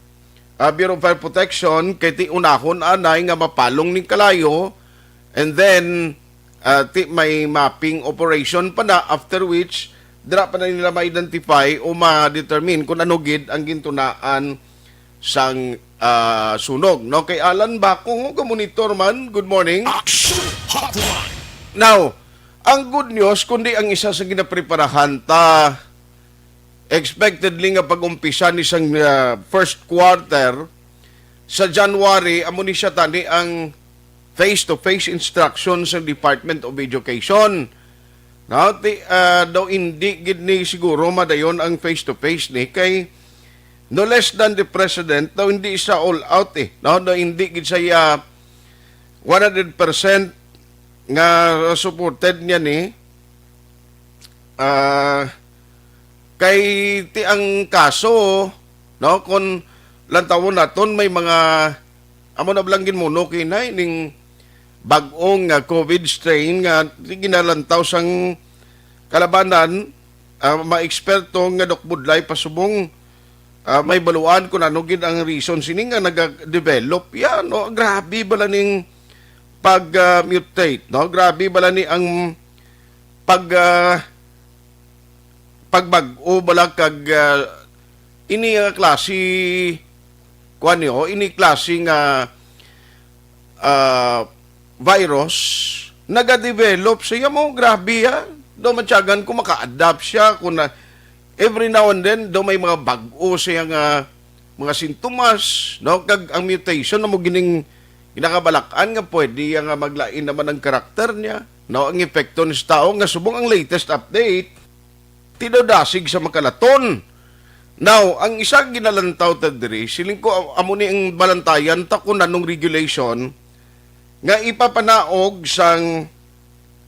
Bureau of Fire Protection kay ti unahon anay nga mapalong ning kalayo and then ti may mapping operation pa na after which dira pa na nila ma-identify o ma-determine kung ano gid ang gintunaan sang sunog no kay Alan Bakong nga monitor man. Good morning. Now ang good news kundi ang isa sa ginapreparahan ta expectedly nga pag-umpisa ni sang first quarter sa January amo ni siya tani ang face-to-face instructions sa Department of Education. Now, daw hindi gid ni siguro madayon ang face-to-face ni kay no less than the president daw hindi siya all out no daw hindi gid siya 100% nga supported niya ni kay ti ang kaso no kon lantawon naton may mga amo na blanggin mo no kinay ning bag-ong COVID strain nga ginalantaw sang kalabanan ma-eksperto nga dokbudlay pasubong may baluan kung ano gid ang reason sini nga nag-develop ya no grabe bala ning pag-mutate no grabe bala ni ang pagbag-o bala kag ini klase kuan yo ini klase nga virus naga-develop siya mo grabe ya do matyagan ko maka-adapt siya kun every now and then do may mga bag-o siya nga mga sintomas no kag ang mutation na mo gining ginakabalakan nga pwede nga maglain naman ang karakter niya no ang epekto ni tao nga subong ang latest update tinodasig sa makalaton. Now, ang isa ginalantaw ta diri, siling ko amo ni ang balantayan ta kun anong regulation nga ipapanaog sang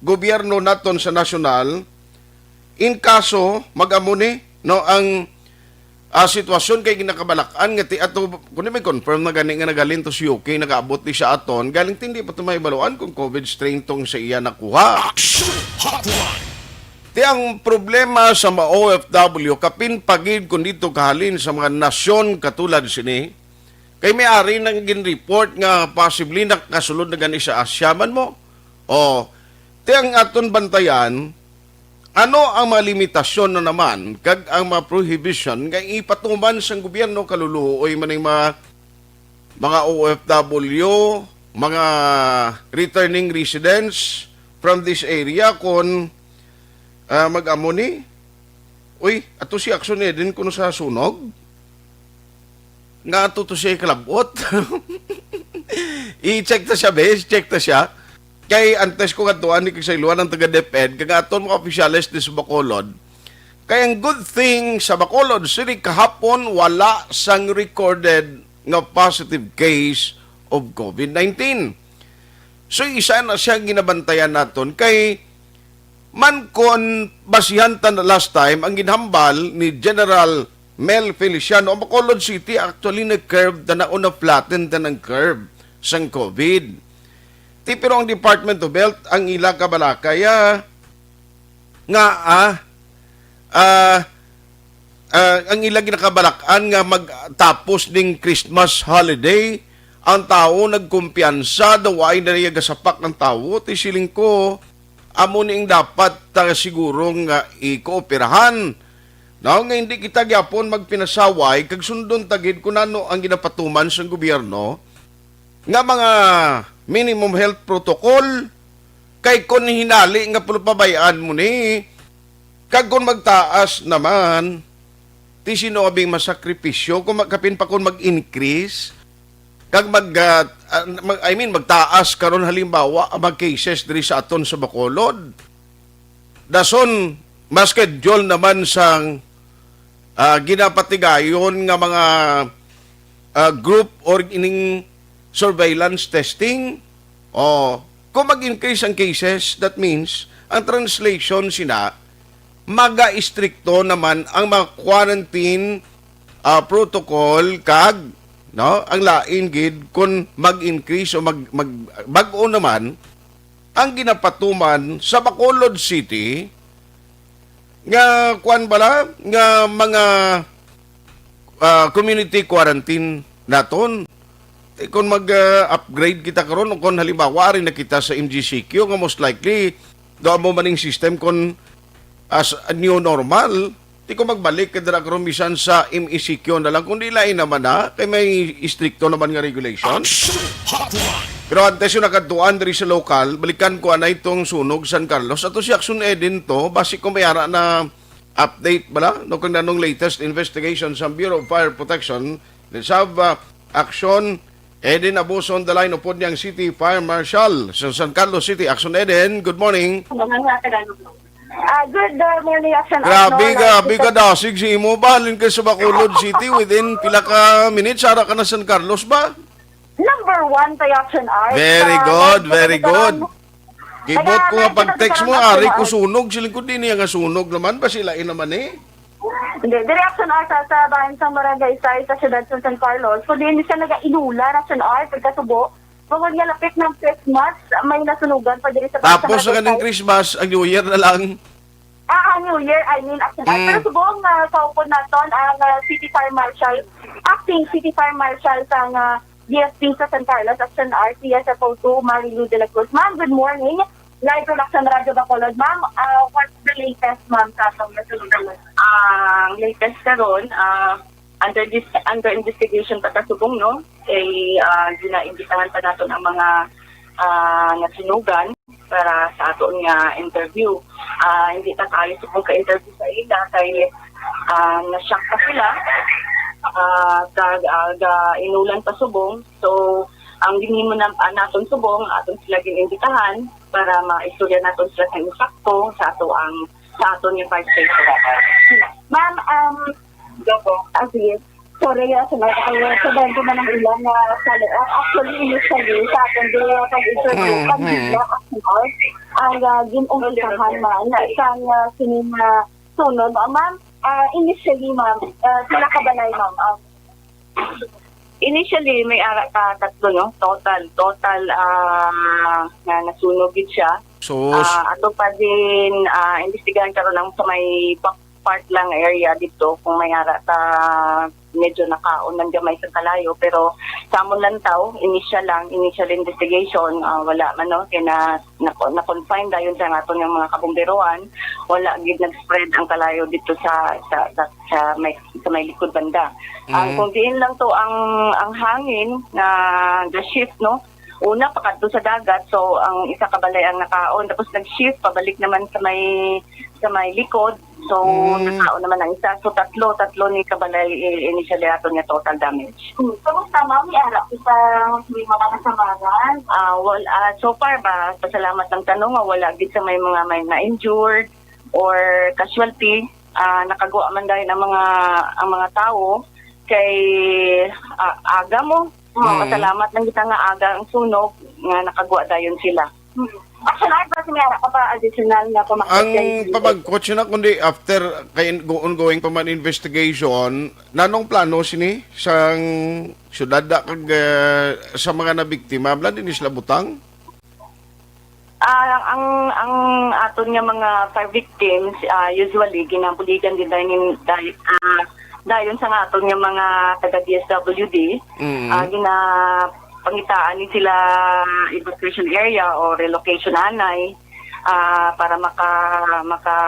gobyerno naton sa nasyonal in kaso mag-amo ni no ang sitwasyon kay ginakabalakan nga ti ato kun may confirm na gani nga nagaling to si UK nagaabot ni siya aton galing tindi pa tumay baluan kung COVID strain tong sa iya nakuha. Ti ang problema sa mga OFW kapin pagid kun dito kahalin sa mga nasyon katulad sini kay may ari nang gin-report nga possibly nakasulod na gani sa Asia man mo o ti ang aton bantayan ano ang mga limitasyon na naman kag ang mga prohibition nga ipatuman sang gobyerno kaluluoy man mga OFW mga returning residents from this area kung mag-amo ni, uy, ato si aksyon din kuno sa sunog, nga ato to siya kalabot. I-check ta siya, bes, check ta siya. Kay antes ko katuan ni kasailuan ng taga-DepEd, kaya aton mga opisyalis di sa Bacolod. Kaya ang good thing sa Bacolod City kahapon, wala sang recorded nga positive case of COVID-19. So isa na siyang ginabantayan naton kay man kon basihan tan last time ang ginhambal ni General Mel Feliciano ang Bacolod City actually nag-curve na nauna flatten tan ang curve sang COVID. Pero ang Department of Health ang ila kabalakaya nga ang ila ginakabalakan nga magtapos ning Christmas holiday ang tao nagkumpiyansa daw ay nariagasapak ng tao ti siling ko amo ning dapat siguro nga ikooperahan. Now, nga hindi kita gyapon magpinasaway kag sundon tagid kun ano ang ginapatuman sa gobyerno nga mga minimum health protocol kay kun hinali nga pabayaan mo ni kag kun magtaas naman ti sino abing masakripisyo kung magkapin pa kun mag-increase kag magtaas karon halimbawa ang cases diri sa aton sa Bacolod. Dason ma-schedule naman sang ginapatigayon nga mga group or ining surveillance testing. Kung mag-increase ang cases, that means ang translation sina maga-istrikto naman ang mga quarantine protocol kag ang lain gid kung mag-increase o bag-o naman ang ginapatuman sa Bacolod City nga kuan bala nga mga community quarantine naton. Kung mag-upgrade kita karon o kung halimbawa rin na kita sa MGCQ nga most likely doon mo maning system kung as a new normal. Di ko magbalik kadara karon bisan sa MECQ na lang kundi lain naman kay may stricto naman nga regulation. Pero antes yung nakaduan diri sa lokal, balikan ko na itong sunog San Carlos. Ato si Action Edin to, basi ko mayara na update bala no kung nanong latest investigation sa Bureau of Fire Protection. Let's have Action Edin Abuso on the line upod niyang City Fire Marshal sa San Carlos City. Action Edin, good morning. Good morning, Action. Grabe ka dasig si imo ba? Halin ka sa Bacolod City within pila ka minutes, ara ka na San Carlos ba? Number 1 tayo, Action Art. Very good, very good. Gibot ko nga pag-text mo, ari ko sunog. Siling ko din niya nga sunog naman. Ba sila naman eh? Hindi, Action Art sa bayan sa Barangay Isay sa siyudad sa San Carlos. Kung hindi siya nag-inulan, Action Art, pagkasubo, kung niya lapit ng Christmas, may nasunugan pa din sa bayan. Tapos sa kaning Christmas, ang New Year na lang. New Year, I mean, Action Art. Pero subong kaupon natin ang City Fire Marshal, acting City Fire Marshal sa DSP sa San Carlos, Action Art, CSFO2, Marilu de la Cruz. Ma'am, good morning. Live production Radio Bacolod. Ma'am, what's the latest, ma'am, sa atong nasunugan? Latest karon, under investigation pa kasubong, no? Kay ginaimbitahan pa natin ang mga nasunugan para sa aton nga interview. Hindi ta tayo subong ka-interview sa ila kay na-shock pa sila. Inulan pa subong. So, ang ginhimo na naton subong, aton sila gininditahan para maistorya naton sila sa insakto sa aton yung fire station. Ma'am, sige. Sorry, sabihin ko man ang ilan na actually initially sa atin din pag-interview kanila ang ginumultahan man isang sunod. Ma'am, initially, ma'am, sila kabalay, ma'am. Initially, may tatlo, no? Total na nasunog siya. Ato pa din, investigahan karon lang sa may part lang area dito kung may medyo nakaon ng gamay sa kalayo, pero sa amon lang initial investigation, wala man, no? Kaya na-confine dayon sa aton ng mga kabomberoan, wala gid nag-spread ang kalayo dito sa may likod banda. Kung diin lang to ang hangin na the shift, no? una pakadto sa dagat, so ang isa ka balay ang nakaon, tapos nag-shift pabalik naman sa may likod, so nakaon naman ang isa, so tatlo ni kabalay initially aton nga total damage. Kamusta ma'am, iara sa may mga kasamaran? So far ba, pasalamat ng tanong, wala gid sa may mga may na-injured or casualty. Nakagawa man dahil ang mga tao kay aga mo. Pasalamat lang kita nga aga ang sunog nga nakagawa dayon sila. Actually, ba si Mera ka pa additional na Ang pamagkotse na kundi after kay ongoing pa man investigation, nanong plano sini sang syudad kag sa mga nabiktima blan din sila butang? Ang aton nga mga fire victims usually ginabuligan din dayon sa aton nga mga taga DSWD ginapangitaan ni sila evacuation area o relocation anay para maka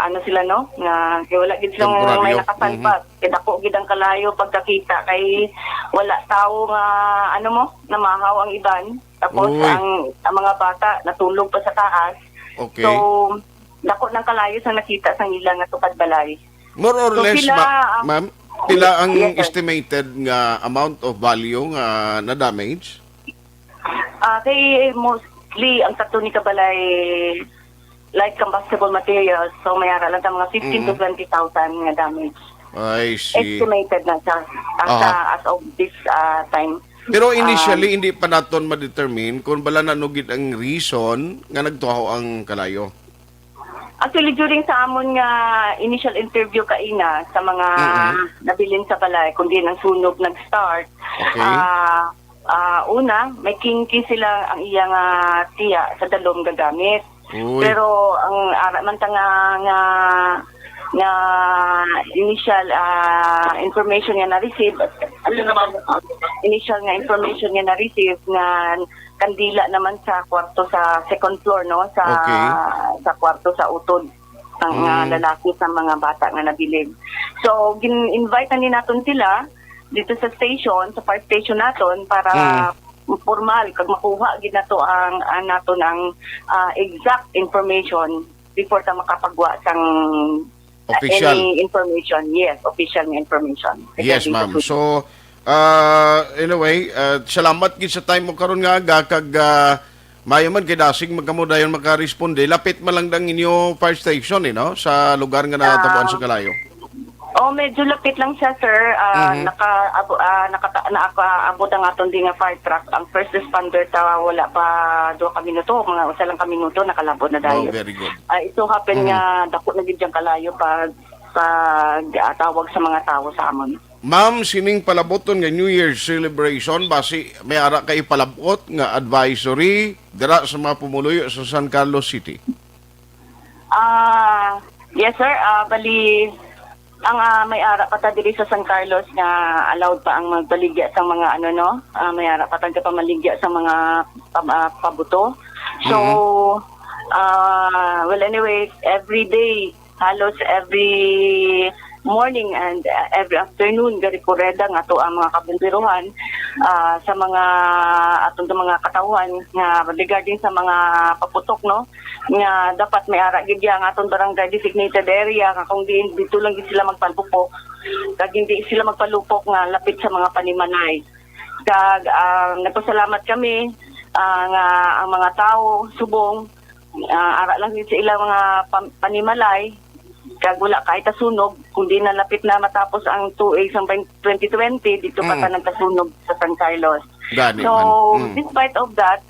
ano sila no nga kay wala gid silang may nakasalpat kay dako gid ang kalayo pagkakita kay wala tawo nga ano mo namahaw ang iban tapos ang mga bata natulog pa sa taas. Okay. So dako ng kalayo sa nakita sa ilang nga tukad balay. More or less, ma'am, pila ang yes, estimated nga amount of value nga na damage? Kay mostly ang sakto ni kabalay light combustible materials, so may ara lang ta mga 15 to 20,000 nga damage. I see. Estimated na siya as of this time. Pero initially hindi pa naton ma-determine kung bala nanugid ang reason nga nagtuhaw ang kalayo. Actually, during sa amon nga initial interview kaina sa mga nabilin sa balay, kundi nang sunog nag-start, una, may kinki sila ang iyang tiya sa dalom gagamit. Pero ang manta nga initial information nga na-receive, initial nga information nga na-receive nga kandila naman sa kwarto sa second floor no sa kwarto sa utod ang lalaki sa mga bata nga nabilib. So gin-invite na ni naton sila dito sa station, sa fire station naton para formal kag makuha gid nato ang naton ang exact information before ta makapagwa sang official any information. Yes, official nga information. Yes, ma'am. So anyway, salamat gid sa time mo karon nga aga kag mayo man kay dasig magkamo dayon makaresponde. Lapit man lang dang inyo fire station no sa lugar nga natabuan sa kalayo. Medyo lapit lang siya, sir. Nakaabot ang aton din nga fire truck. Ang first responder wala pa 2 ka minuto, mga usa lang ka minuto nakalabot na dayon. Very good. Ito happen nga dako na gid yang kalayo pag tawag sa mga tao sa amon. Ma'am, sining palaboton nga New Year's celebration basi may ara kay palabot nga advisory dira sa mga pumuluyo sa San Carlos City. Yes sir, bali ang may ara pa ta diri sa San Carlos nga allowed pa ang magbaligya sa mga may ara pa ta pamaligya sa mga pabuto. So well anyway, every day halos every morning and every afternoon gari kureda nga to ang mga kabundiruhan sa mga atong mga katawhan nga regarding sa mga paputok no nga dapat may ara gid ang atong barangay designated area nga kung dito lang gid sila magpalupok kag hindi sila magpalupok nga lapit sa mga panimanay kag nagpasalamat kami nga ang mga tao subong ara lang gid sa ilang mga panimalay kag wala kahit sunog kundi nalapit na matapos ang 2A sa 2020 dito pa ta nagkasunog sa San Carlos. So despite of that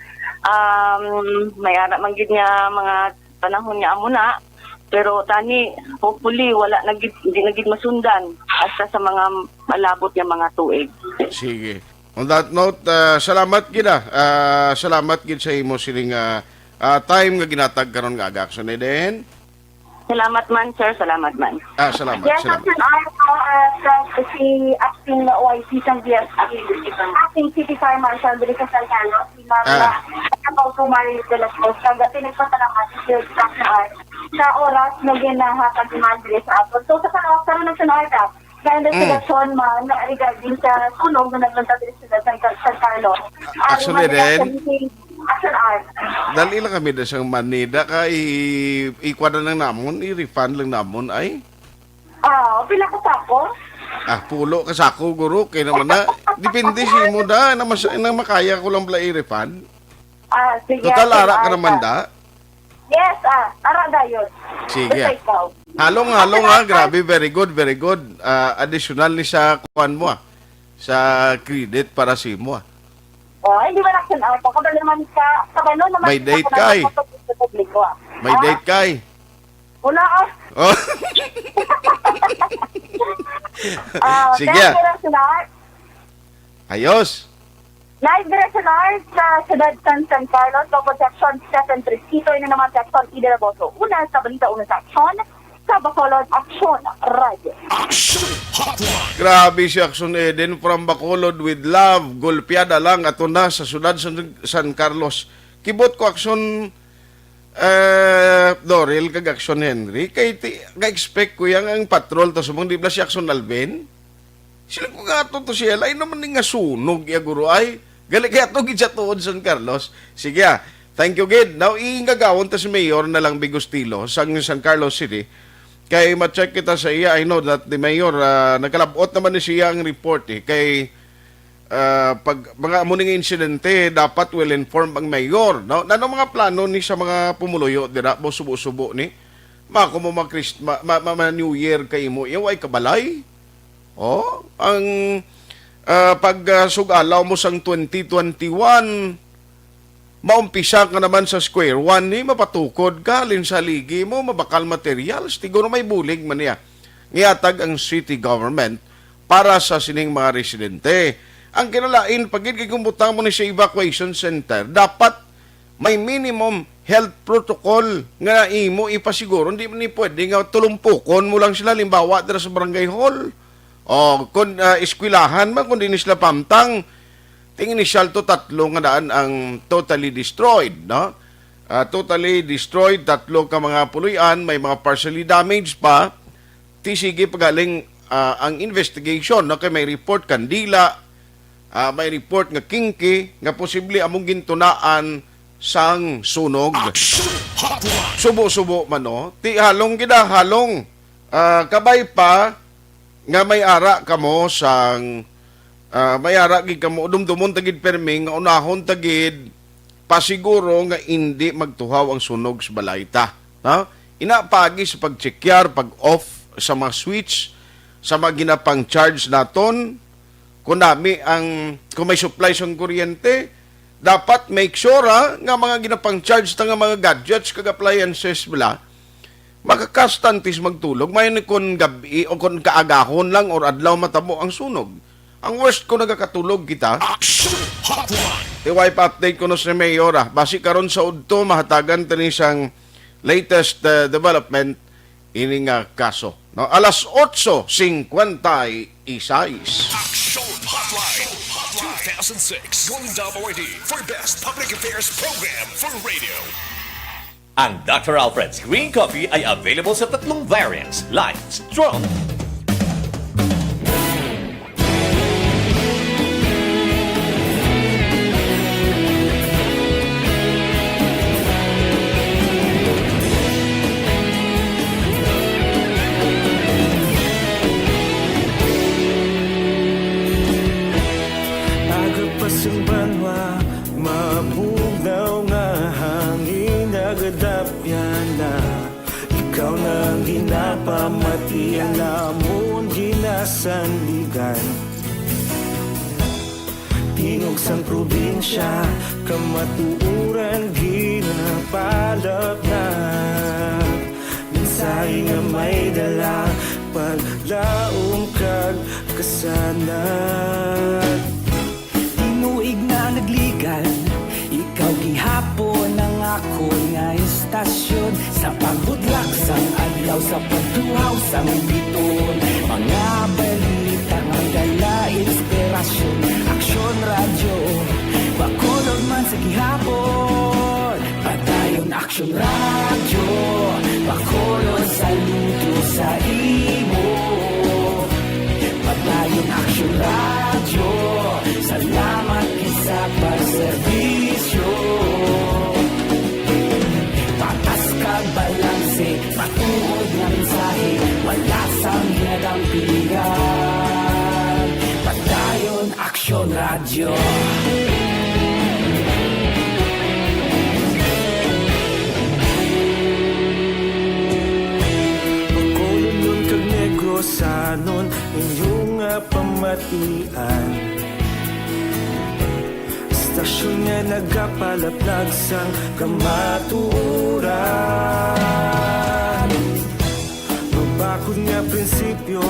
may ara man gid nga mga panahon nga amo na pero tani hopefully wala hindi na gid masundan hasta sa mga malabot nga mga tuig. Sige. On that note, salamat gid salamat gid sa imo sining time nga ginatag karon nga action din. Salamat man, sir. Salamat man. Salamat. Yes, Salamat. Si acting OIC ng DSP, acting City Fire Marshal dito sa San Carlos, si Ma'am Marie de las Costas, dati nagpasalamat si Dr. Art sa oras na ginahatag ni Madre sa ato. So, sa karoon ng sunod na investigasyon man na regarding sa sunog na naglunta din sa San Carlos. Actually, then, Action R. dali lang kami na siyang manida ka, ikwa na lang namon, i-refund lang namon, ay. Pila ko tako? Pulo ka sa ako, guro, kaya naman na, depende si mo da, na makaya ko lang pala i-refund. Sige. Total, ara ka naman da. Yes, ara da yun. Sige. Basta ikaw. Halong ha, grabe, very good, very good. Additional ni sa kuhan mo, sa credit para si mo. Hindi ba action R ko? Kabalo naman ka, kabalo naman May date kay. May date kay. Wala Oh. Sige. Ayos. Live Direction R sa Ciudad San Carlos, Local Section 7 Ito na naman Section Ideraboso. Una sa balita, una sa action sa Bacolod Action Radio. Grabe si Action Eden from Bacolod with love. Golpiada lang ato na sa Ciudad San Carlos. Kibot ko Action Dorel kag Action Henry. Kay expect ko yang ang patrol to sumong di ba si Action Alvin? Sila ko nga to siya ay naman nga sunog ya guro ay gali kaya to gid sa tuod San Carlos. Sige thank you gid. Now ingagawon ta si Mayor na lang Bigostilo sa San Carlos City. Kay ma-check kita sa iya, I know that the Mayor nagkalabot naman ni siya ang report kay pag mga muning insidente dapat well informed ang Mayor, no? Ano mga plano ni sa mga pumuluyo dira mo subo-subo ni mako mo New Year kay mo iyo ay kabalay. Ang pag sugalaw mo sang 2021 maumpisa ka naman sa square one ni mapatukod ka alin sa ligi mo mabakal materials siguro may bulig man niya ngiyatag ang city government para sa sining mga residente. Ang kinalain pag gigumutang mo ni sa evacuation center dapat may minimum health protocol nga imo ipasiguro hindi man ni pwede nga tulumpukon mo lang sila limbawa dira sa barangay hall kung eskwelahan man kung di sila pamtang tingin initial to 3 nga daan ang totally destroyed, no? Totally destroyed, 3 ka mga puluyan, may mga partially damaged pa. Sige pagaling ang investigation, no? Kay may report Kandila, may report nga Kinki, nga posible among gintunaan sang sunog. Subo-subo man, no? Ti halong gida, halong. Kabay pa, nga may ara kamo sang may ara gid kamo dumdumon tagid perming nga unahon tagid pasiguro nga hindi magtuhaw ang sunog sa balayta. No? Inapagi sa pag-checkar, pag-off sa mga switch, sa mga ginapang charge naton, kung may supply sa kuryente, dapat make sure nga mga ginapang charge nga mga gadgets kag appliances bala, makakastantis magtulog, may kung gabi o kung kaagahon lang or adlaw matabo ang sunog. Ang worst ko nagakatulog kita. I-wipe update ko no sa Mayor. Basi karon sa udto mahatagan tani sang latest development ini nga kaso. No, alas 8:56. Action Hotline 2006 going WID for Best Public Affairs Program for Radio. Ang Dr. Alfred's Green Coffee ay available sa 3 variants: light, strong, Banwa, mabugnaw nga hangin nagadapyan na ikaw na ginapamati ang namon ginasandigan tingog sang probinsya kamatuuran ginapalap na mensahe nga may dala paglaong kag kasanat Tinuig na nagligan, ikaw gihapon ang ako nga istasyon sa pagbudlak sang adlaw sa pagtuhaw sang biton mga balita nga dala inspirasyon aksyon radyo Bacolod man sa gihapon padayon aksyon radyo Bacolod saludo sa imo Radyo. Salamat sa pagserbisyo. Patas kag balanse, matuod na mensahe, wala sang ginagampiligan. Padayon Aksyon Radyo. Pagkulunod kag negrosanon inyong pamatian. Stasyon nga nagapalaplag sang kamaturan. Mabakod nga prinsipyo,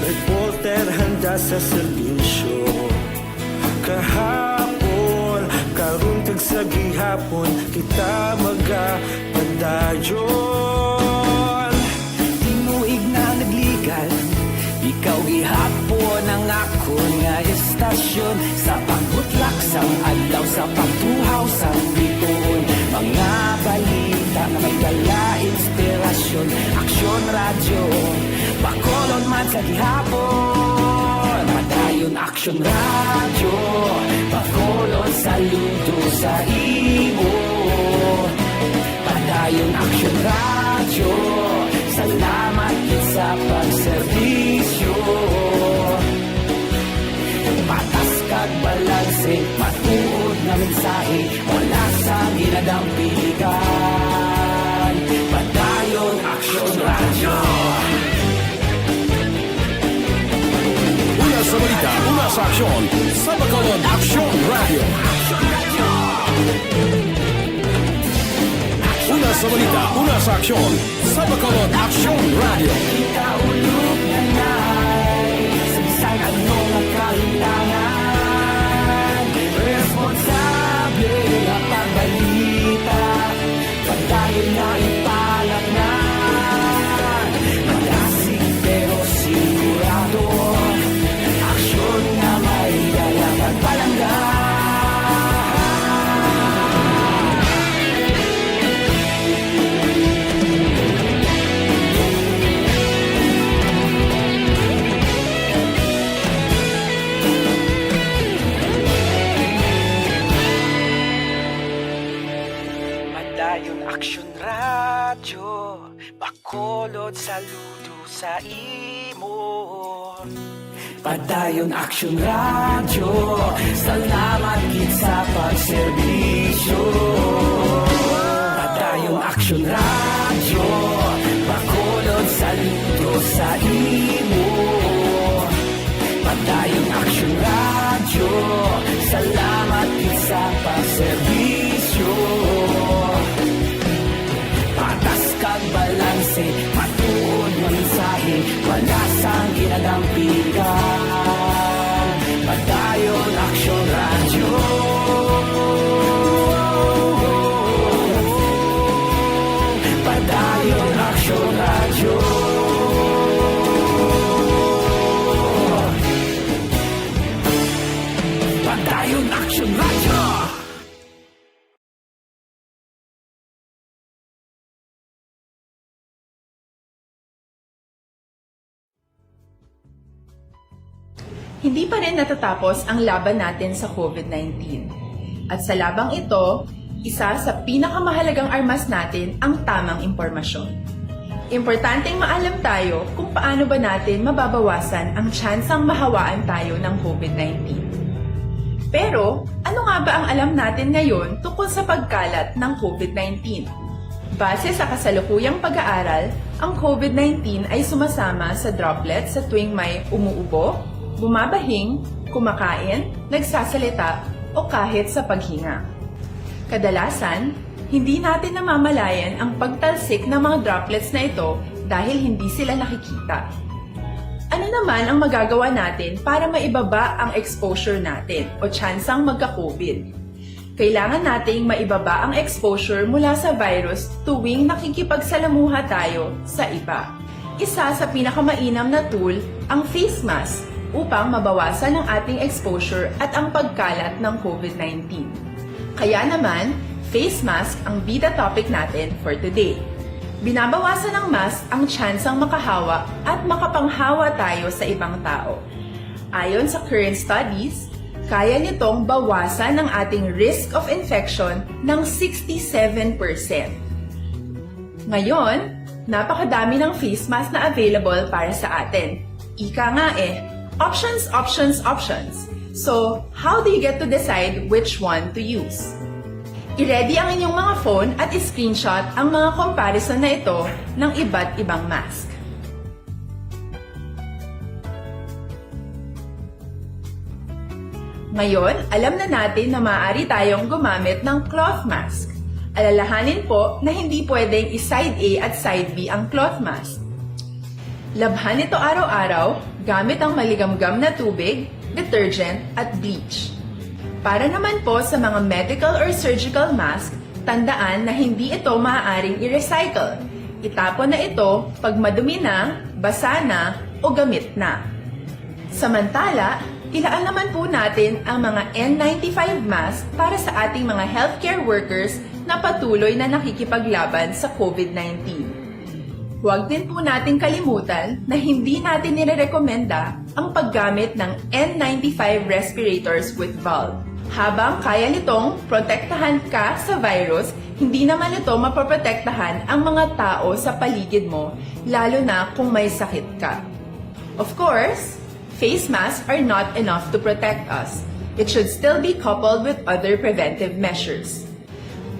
reporter handa sa serbisyo. Kahapon, karong tag sa gihapon, kita magapadayon. Tinuig na nagligal, ikaw gihapon ang ako nga estasyon. Sa pagbutlak sang adlaw, sa pagtuhaw sang bituon, mga balita na may dala inspirasyon. Aksyon Radyo, Bacolod man sa gihapon. Padayon Aksyon Radyo, Bacolod saludo sa imo. Padayon Aksyon Radyo, salamat sa pagserbisyo. Patas kag balanse, matuod na mensahe, wala sang ginadampiligan. Padayon Aksyon Radyo. Una sa balita, una sa aksyon, sa Bacolod Aksyon Radio. Una sa balita, una sa aksyon, sa Bacolod Aksyon Radio. Ikaulog na na'y sabisan anong nagkailangan. Responsable na pagbalita, padayon na ipalat na. Malasig pero sigurado, aksyon na may dalang at palanggan. Padayon Aksyon Radyo, Bacolod saludo sa imo. Padayon Aksyon Radyo, salamat gid sa pagserbisyo. Padayon Aksyon Radyo, Bacolod saludo sa imo. Padayon Aksyon Radyo, salamat gid sa pagserbisyo. Patas kag balanse, matuod na mensahe, wala sang ginadampiligan. Padayon Aksyon Radyo. Padayon Aksyon Radyo. Padayon Aksyon Radyo. Hindi pa rin natatapos ang laban natin sa COVID-19. At sa labang ito, isa sa pinakamahalagang armas natin ang tamang impormasyon. Importanteng maalam tayo kung paano ba natin mababawasan ang tsansang mahawaan tayo ng COVID-19. Pero, ano nga ba ang alam natin ngayon tungkol sa pagkalat ng COVID-19? Base sa kasalukuyang pag-aaral, ang COVID-19 ay sumasama sa droplets sa tuwing may umuubo, bumabahing, kumakain, nagsasalita, o kahit sa paghinga. Kadalasan, hindi natin namamalayan ang pagtalsik ng mga droplets na ito dahil hindi sila nakikita. Ano naman ang magagawa natin para maibaba ang exposure natin o tsansang magka-COVID? Kailangan nating maibaba ang exposure mula sa virus tuwing nakikipagsalamuha tayo sa iba. Isa sa pinakamainam na tool ang face mask upang mabawasan ang ating exposure at ang pagkalat ng COVID-19. Kaya naman, face mask ang bida topic natin for today. Binabawasan ng mask ang tsansang makahawa at makapanghawa tayo sa ibang tao. Ayon sa current studies, kaya nitong bawasan ang ating risk of infection ng 67%. Ngayon, napakadami ng face mask na available para sa atin. Ika nga options, options, options. So, how do you get to decide which one to use? I-ready ang inyong mga phone at i-screenshot ang mga comparison na ito ng iba't ibang mask. Ngayon, alam na natin na maaari tayong gumamit ng cloth mask. Alalahanin po na hindi pwedeng i-side A at side B ang cloth mask. Labhan ito araw-araw gamit ang maligamgam na tubig, detergent at bleach. Para naman po sa mga medical or surgical mask, tandaan na hindi ito maaaring i-recycle. Itapon na ito pag madumi na, basa na o gamit na. Samantala, ilaan naman po natin ang mga N95 mask para sa ating mga healthcare workers na patuloy na nakikipaglaban sa COVID-19. Huwag din po natin kalimutan na hindi natin nirerekomenda ang paggamit ng N95 respirators with valve. Habang kaya nitong protektahan ka sa virus, hindi naman ito mapoprotektahan ang mga tao sa paligid mo, lalo na kung may sakit ka. Of course, face masks are not enough to protect us. It should still be coupled with other preventive measures.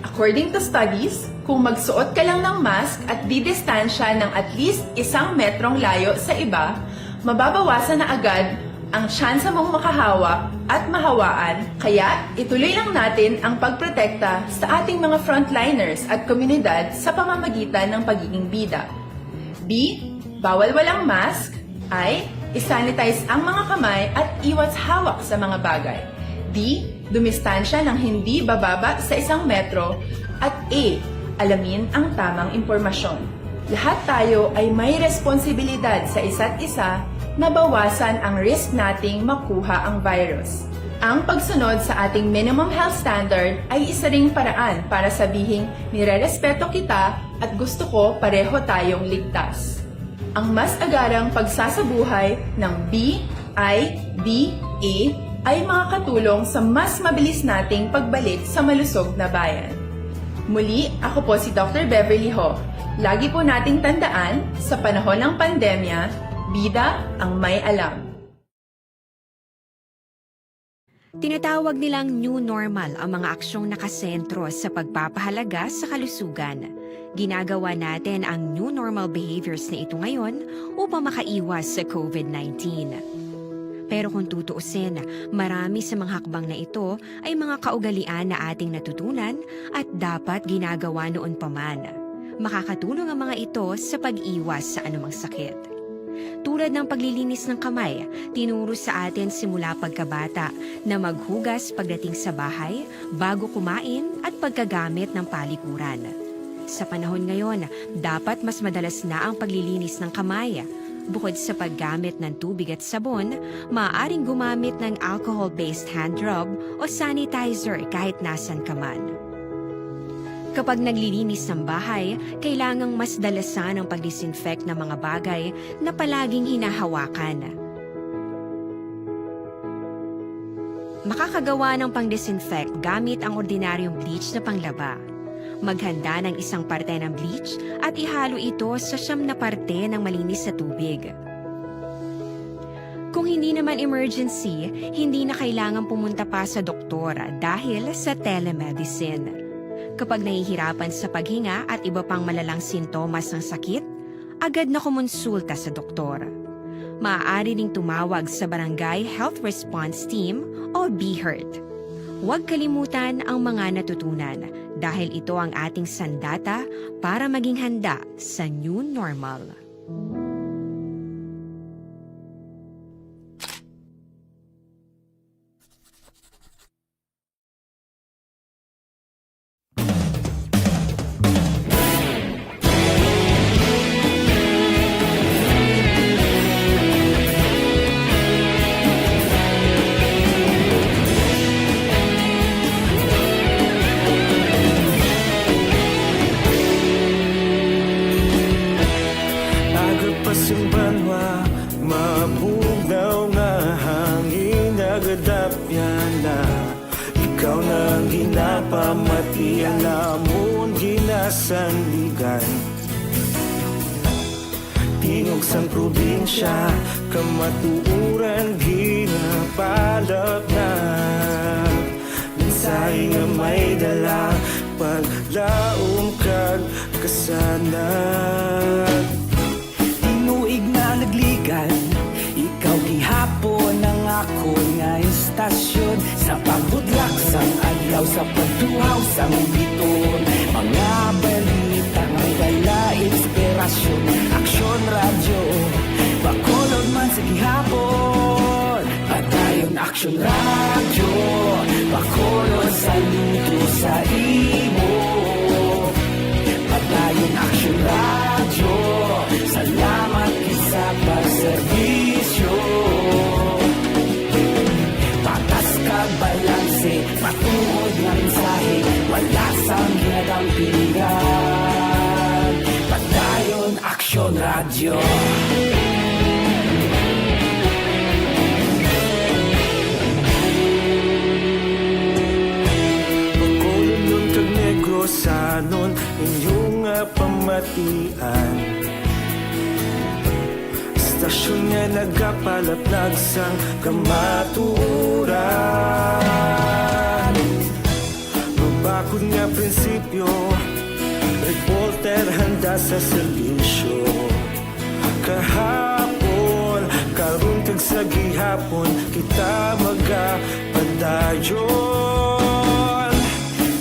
According to studies, kung magsuot ka lang ng mask at didistansya ng at least 1 metrong layo sa iba, mababawasan na agad ang tsansa mong makahawak at mahawaan, kaya ituloy lang natin ang pagprotekta sa ating mga frontliners at komunidad sa pamamagitan ng pagiging bida. B. Bawal walang mask. I. Isanitize ang mga kamay at iwas hawak sa mga bagay. D. Dumistansya ng hindi bababa sa 1 metro. At A. Alamin ang tamang impormasyon. Lahat tayo ay may responsibilidad sa isa't isa na bawasan ang risk nating makuha ang virus. Ang pagsunod sa ating minimum health standard ay isa ring paraan para sabihing nirerespeto kita at gusto ko pareho tayong ligtas. Ang mas agarang pagsasabuhay ng BIDA ay makakatulong sa mas mabilis nating pagbalik sa malusog na bayan. Muli, ako po si Dr. Beverly Ho. Lagi po nating tandaan, sa panahon ng pandemya, bida ang may alam. Tinatawag nilang new normal ang mga aksyong nakasentro sa pagpapahalaga sa kalusugan. Ginagawa natin ang new normal behaviors na ito ngayon upang makaiwas sa COVID-19. Pero kung tutuusin, marami sa mga hakbang na ito ay mga kaugalian na ating natutunan at dapat ginagawa noon pa man. Makakatulong ang mga ito sa pag-iwas sa anumang sakit. Tulad ng paglilinis ng kamay, tinuro sa atin simula pagkabata na maghugas pagdating sa bahay, bago kumain at pagkagamit ng palikuran. Sa panahon ngayon, dapat mas madalas na ang paglilinis ng kamay. Bukod sa paggamit ng tubig at sabon, maaaring gumamit ng alcohol-based hand rub o sanitizer kahit nasan ka man. Kapag naglilinis ng bahay, kailangang mas dalasan ang pag-disinfect ng mga bagay na palaging hinahawakan. Makakagawa ng pang-disinfect gamit ang ordinaryong bleach na panglaba. Maghanda ng 1 parte ng bleach at ihalo ito sa 9 na parte ng malinis na tubig. Kung hindi naman emergency, hindi na kailangan pumunta pa sa doktor dahil sa telemedicine. Kapag nahihirapan sa paghinga at iba pang malalang sintomas ng sakit, agad na kumonsulta sa doktor. Maaari ring tumawag sa Barangay Health Response Team o BHERT. Huwag kalimutan ang mga natutunan dahil ito ang ating sandata para maging handa sa new normal. ikaw nang ginapamati, ang namon ginasandigan. Tingog sang probinsya, kamatuuran ginapalap na. Minsay nga may dala, paglaom kag kasanag. Tinuig na nagligan, ikaw gihapon ang ako nga istasyon. Sa pagbudlak sang adlaw, sa pagtuhaw sang biton, mga balita may dala inspirasyon. Aksyon radyo, bakolod man sa gihapon. Padayon aksyon radyo, bakolod sa luto sa imo. Padayon aksyon radyo, salamat sa pagserbisyo. Patas kag balanse, matuod nga mensahe, wala sang ginagampingan. Padayon aksyon radyo. Bakolod nun kag Negrosanon, inyong pamatian. Stasyon nga nagapalaplag sang kamaturan. Mabakod nga prinsipyo, reporter handa sa serbisyo. Kahapon, karon kag sa gihapon, kita magapadayon.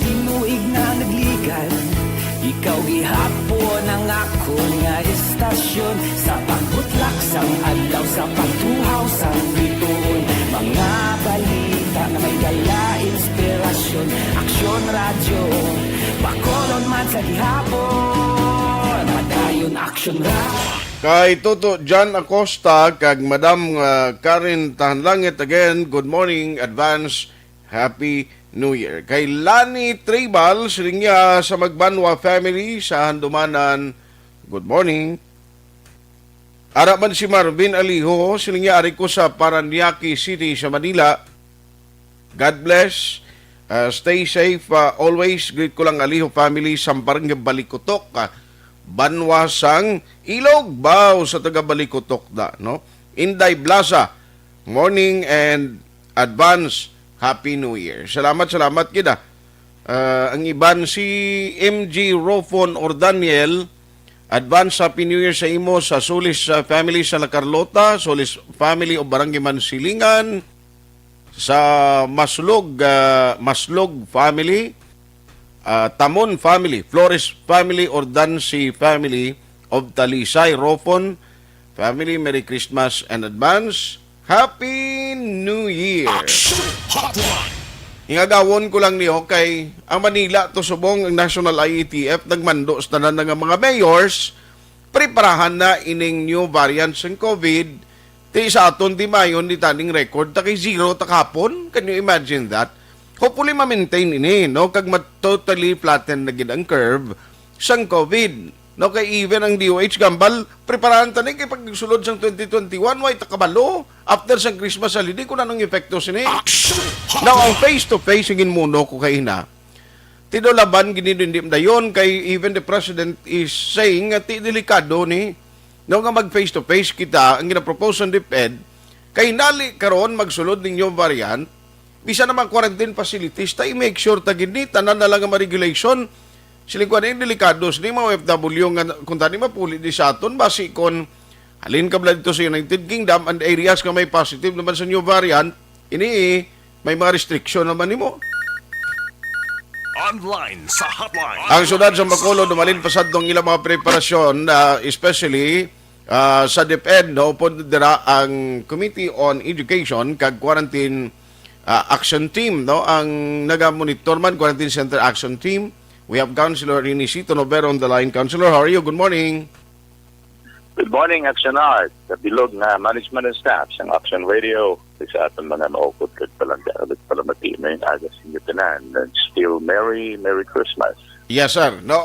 Tinuig na nagligan, ikaw gihapon ang ako nga istasyon. Sa pagbutlak sang adlaw, sa pagtuhaw sang biton, mga balita na may dala inspirasyon. Aksyon radyo, bakolon man sa gihapon. Padayon aksyon radyo. Kay Toto John Acosta kag Madam Karen Tahanlangit again, good morning, advance, happy New Year. Kay Lani Tribal, siringya sa Magbanwa family sa Handumanan, good morning. Araman si Marvin Aliho, siringya ari ko sa Paranaque City sa Manila. God bless, stay safe, always. Greet ko lang Aliho family sa Barangay Balikutok, Banwasang Ilog, Bao sa taga Balikutok da, no? Inday Blaza, morning and advance Happy New Year. Salamat kita. Ang iban si MG Rofon Ordaniel, advance Happy New Year sa imo sa Solis family sa La Carlota, Solis family o Barangay Mansilingan, sa Maslog family, Tamon family, Flores family, Ordansi family of Talisay, Rofon family, Merry Christmas and advance Happy New Year. Ingagawon ko lang niyo kay ang Manila to subong ang National IETF nagmando sa tanan nga mga mayors preparahan na ining new variants ng COVID. Ti sa aton di mayon di taning record ta kay zero ta kapon. Can you imagine that? Hopefully ma-maintain ini, no? Kag totally flatten na gid ang curve sang COVID. No, kay even ang DOH gambal, preparahan ta ni kay pagsulod sang 2021, way takabalo. After sang Christmas holiday, kung anong epekto sini. Now, ang face-to-face, hingin muno ko kay na. Tido laban, ginidindim dayon, kay even the President is saying, ti delikado ni, no, nga mag-face-to-face kita, ang ginapropose ng DepEd, kay nali karon magsulod ninyo variant, bisa naman quarantine facilities, tayo make sure tagin ni, tanan na lang ang regulation, silingkuan yung delikados ni mga OFW nga kung tani mapuli di sa aton, basi kon halin ka bala dito sa United Kingdom and areas ka may positive naman sa new variant, ini may mga restriction naman nimo. Online sa hotline. Ang syudad sa Bacolod, dumalin pasad ng ilang mga preparasyon, especially sa DepEd, no, upon dira ang Committee on Education kag Quarantine Action Team, no, ang naga-monitor man, Quarantine Center Action Team. We have Councilor Inisito Novero on the line. Councilor, how are you? Good morning. Good morning, Actionar. Sa bilog na management and staff sa Action Radio. Sa ating mga maupod kag palamati na yung agas inyo tanan. And still, Merry Christmas. Yes, sir. No,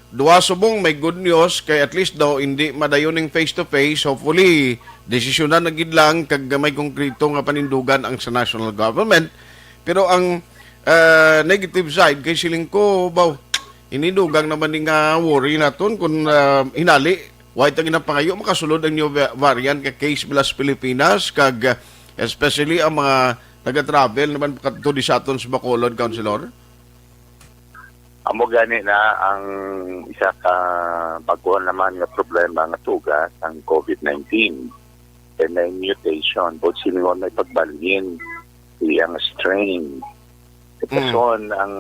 duwa subong may good news kay at least daw hindi madayoning face-to-face. Hopefully, desisyon na nagid lang kag may konkreto nga panindugan ang sa national government. Pero ang negative side kay siling ko baw inidugang naman ning worry naton kung hinali white ang inapangayo makasulod ang new variant ka case bilas Pilipinas kag especially ang mga naga-travel naman kadto di sa aton sa Bacolod, Councilor. Amo gani na ang isa ka baguhan naman nga problema nga tugas ang COVID-19 and may mutation both siningon may pagbalhin iyang strain. Kason ang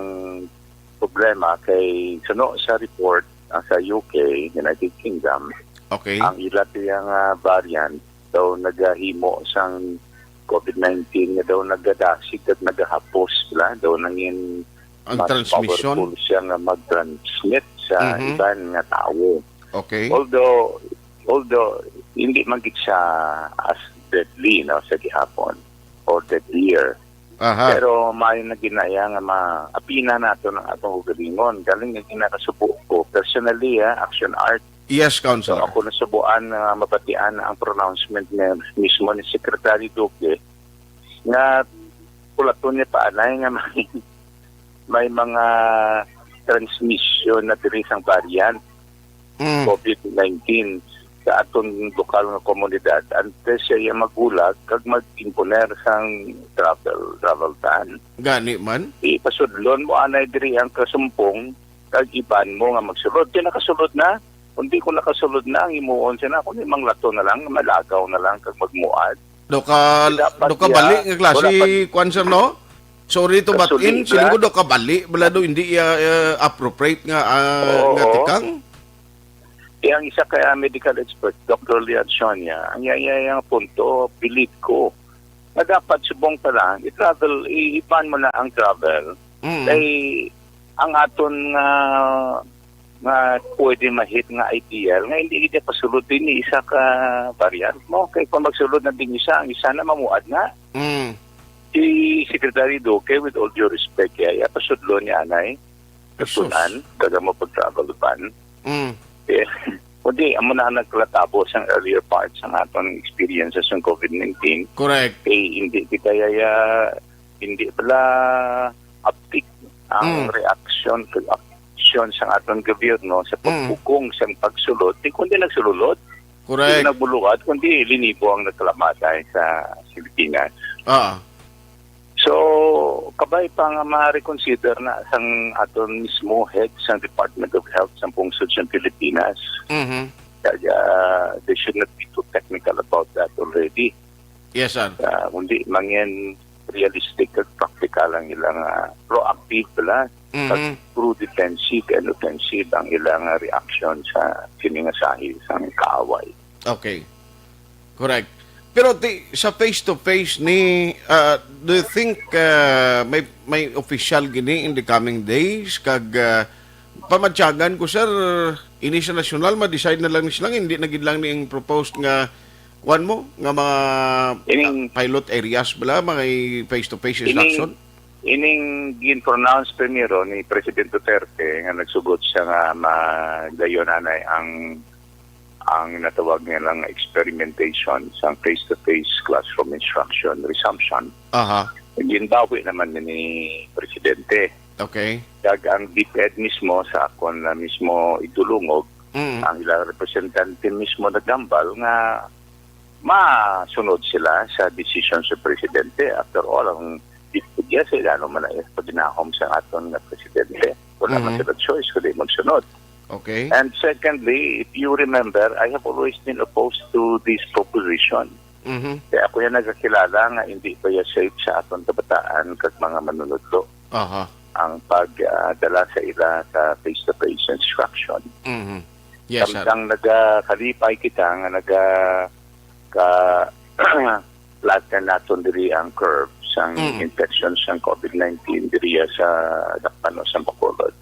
problema kay suno sa report sa UK, United Kingdom, okay, ang ila tiyang variant daw nagahimo sang COVID-19 nga daw nagadasig at nagahapos sila daw nangin ang mas transmission powerful siya nga mag-transmit sa iban nga tao. Okay. Although hindi man gid siya as deadly no sa gihapon or deadlier. Aha. Pero may na ginaya nga maapina nato ng atong ugalingon. Galing nga ginakasubo ko. Personally, Action Art. Yes, Councilor. So, ako nasubuan na mabatian ang pronouncement niya mismo ni Secretary Duque nga pulaton niya paanay nga may mga transmission na diri sang variant COVID-19 sa aton lokal nga komunidad antes siya magulag kag mag-imponer sang travel ban. Gani man? Ipasudlon mo anay diri ang kasumpong kag iban mo nga magsulod. Di nakasulod na. Kundi kung nakasulod na, ang imuon siya na. Kung imang lato na lang, malagaw na lang kag magmuad. Do ka bali nga klase kwanser no? Sorry to but in silingo do ka bali bala do hindi appropriate nga nga tikang. Ang isa kaya medical expert, Dr. Leon Sonia, ang yayayang punto, believe ko, na dapat subong pa lang, i-travel, ipan mo na ang travel. Kay ang aton nga pwede mahit nga IPL, nga hindi kita pasulod din ni isa ka variant mo. Kay kung magsulod na din isa, ang isa na mamuad na. Si Secretary Duque, with all due respect, kaya pasudlo niya anay, kasunan, kaga mo pag-travel ban. Kundi, amo na naglatabo sa earlier parts ng ating experiences ng COVID-19. Correct. Hindi kita hindi pala uptick ang reaction sa atong gobyerno sa pagpukong sa pagsulod. Kundi nagsulod. Correct. Hindi nagbuluad, kundi linibo ang nagkalamatay sa Pilipinas. So, kabay pa nga ma-reconsider na sang aton mismo head sa Department of Health sa pungsod sa Pilipinas. Kaya they should not be too technical about that already. Yes, sir. Kundi mangyan realistic at practical ang ilang proactive pala at true defensive and offensive ang ilang reaction sa siningasahi sa kaaway. Okay. Correct. Pero sa face-to-face ni, do you think may official gini in the coming days? Kag pamatyagan ko, sir, ini sa nasyonal, ma-decide na lang silang, hindi na gid lang ni proposed nga kuan mo, nga mga pilot areas bala, mga face-to-face instruction? Ining gin-pronounce primero ni President Duterte nga nagsugot siya nga magayon anay ang natawag nilang experimentation sa face-to-face classroom instruction resumption. Ginbawi naman ni Presidente. Okay. Kag ang DepEd mismo sa akon na mismo itulungog, ang ilang representante mismo nagambal nga masunod sila sa decision sa Presidente. After all, ang DepEd sila naman ay pagdinahom sa aton na Presidente. Wala man sila choice kundi magsunod. Okay. And secondly, if you remember, I have always been opposed to this proposition. Kaya ako yan nagkakilala nga hindi pa safe sa aton kabataan kag mga manunodlo. Ang pagdala sa ila sa face-to-face instruction. Yes, sir. Samtang nagkalipay kita nga nagka-flatten naton diri ang curve sang infection sang COVID-19 diri sa Dakpano sa Bacolod.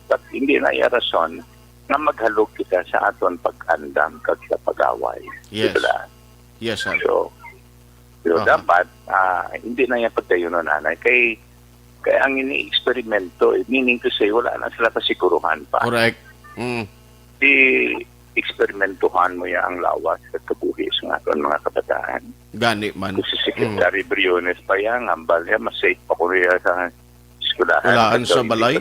But hindi na rason na maghalog kita sa aton pag-andam kag sa pag-away. Yes. Diba? Yes, sir. So dapat hindi na yan pagdayunon anay kay ang ini-eksperimento, meaning to say wala na sila pasiguruhan pa. Correct. Di eksperimentuhan mo ya ang lawas at kabuhi sa aton mga kabataan. Gani man. Si Secretary Briones pa yan, ambal yan, mas safe pa ko rin sa Eskwelahan sa balay.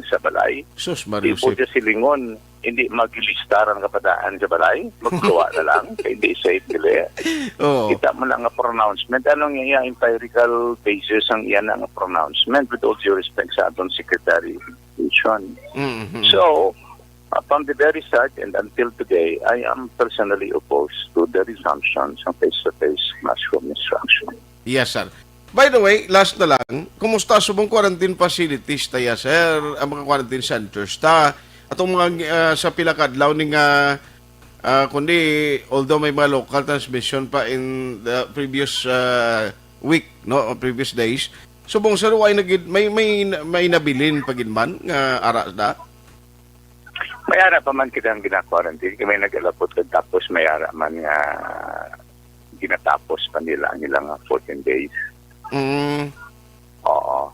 Sa balay. Sus, Di po dyan silingon, hindi magilistaran kapadaan sa balay. Maggawa na lang, kaya hindi safe nila. Kita mo lang ang pronouncement. Anong iya empirical basis ang iyan ang pronouncement with all due respect sa atong Secretary of Education. So, from the very start and until today, I am personally opposed to the resumption ng face-to-face classroom instruction. Yes, sir. By the way, last na lang, kumusta subong quarantine facilities tayo, sir? Ang mga quarantine centers ta? Atong mga sa pila kadlaw ning kundi although may mga local transmission pa in the previous week, no, previous days. Subong sir, why may nabilin paginman nga ara na? May ara pa man kitang gina-quarantine, may nag-alapot tapos may ara man nga ginatapos pa nila ang ilang 14 days. Oo.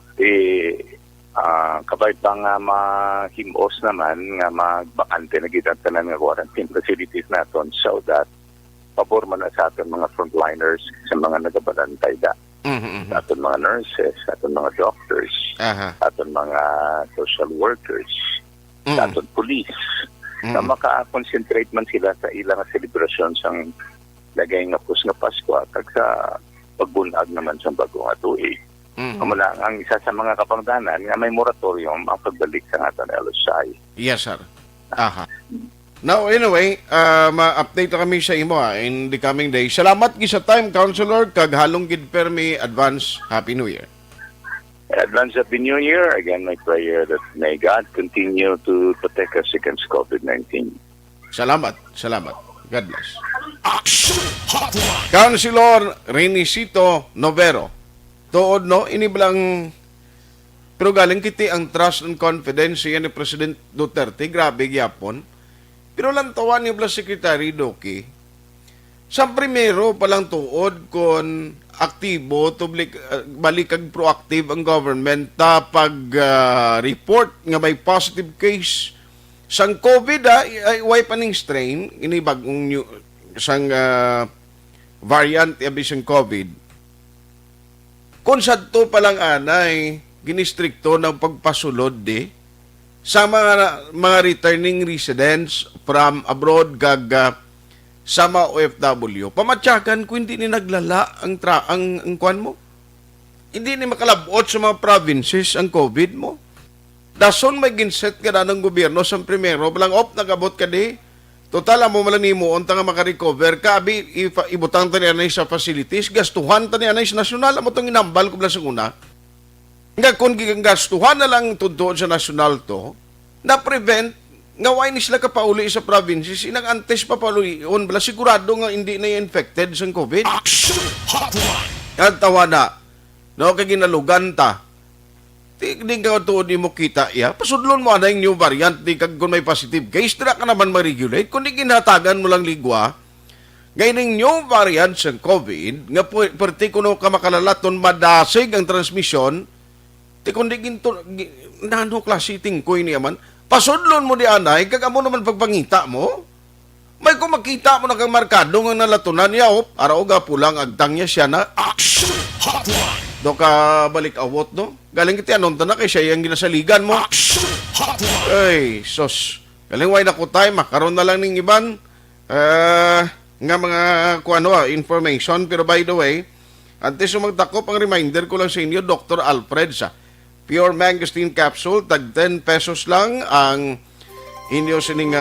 Kabay pa nga mahimos naman nga magbakante na gitantanan nga quarantine facilities naton so that pabor man na sa aton mga frontliners sa mga nagabalantay da. Sa aton mga nurses, sa aton mga doctors, sa aton mga social workers, sa aton police, na maka-concentrate man sila sa ilang celebration sang lagay nga pus nga Pasko at sa pagbunag naman sa bagong atuig. Kamula ang isa sa mga kapangdanan nga may moratorium ang pagbalik sa aton LSI. Yes, sir. Now, anyway, ma-update na kami sa imo in the coming days. Salamat sa time, Councilor, kag halong gid permi advance Happy New Year. Advance Happy New Year. Again, my prayer that may God continue to protect us against COVID-19. Salamat. God bless. Councilor Renisito Novero. Tuod no, iniblang pero galing kiti ang trust and confidence ni President Duterte, grabe gyapon. Pero lang tawan ni Secretary Doki. Sa primero palang tuod kon aktibo balik kag proactive ang government ta pag report nga may positive case sang COVID ay way paning strain ini bagong new sang variant abisang COVID. Kung sadto palang anay ginistrikto ng pagpasulod sa mga returning residents from abroad kag sa mga OFW, pamatyakan kung hindi ni naglala ang kwan mo. Hindi ni makalabot sa mga provinces ang COVID mo. Dason may ginset ka na ng gobyerno sa primero, palang nagabot ka total mo malang nimo unta nga maka-recover ka abi ibutang tani anay sa facilities, gastuhan tani anay sa nasyonal mo tong inambal ko bla sa una. Nga kung gastuhan na lang tudto sa nasyonal to, na prevent nga why ni sila kapauli sa provinces inang antes pa pauluyon bala sigurado nga hindi na infected sa COVID. At tawa na no kay ginalugan ta. Di ka tuod ni mo kita pasudlon mo anay new variant di kag kung may positive case dira ka naman ma-regulate kundi ginatagan mo lang ligwa gayning new variant sa COVID nga perti kuno ka makalalaton madasig ang transmission ti kundi ginto nano klase tingkoy niya man pasudlon mo di anay kag amo naman pagpangita mo may kung makita mo na kang markado nga nalatunan niya araw gapulang agtang niya siya na Action Hotline. Do ka balik awot no? Galing kiti anon na kay siya yung ginasaligan mo. Ay, sos. Galing way na ko time, makaroon na lang ng iban nga mga information. Pero by the way, antes magtakop ang reminder ko lang sa inyo, Dr. Alfred sa Pure Mangosteen Capsule, tag 10 pesos lang ang inyo sining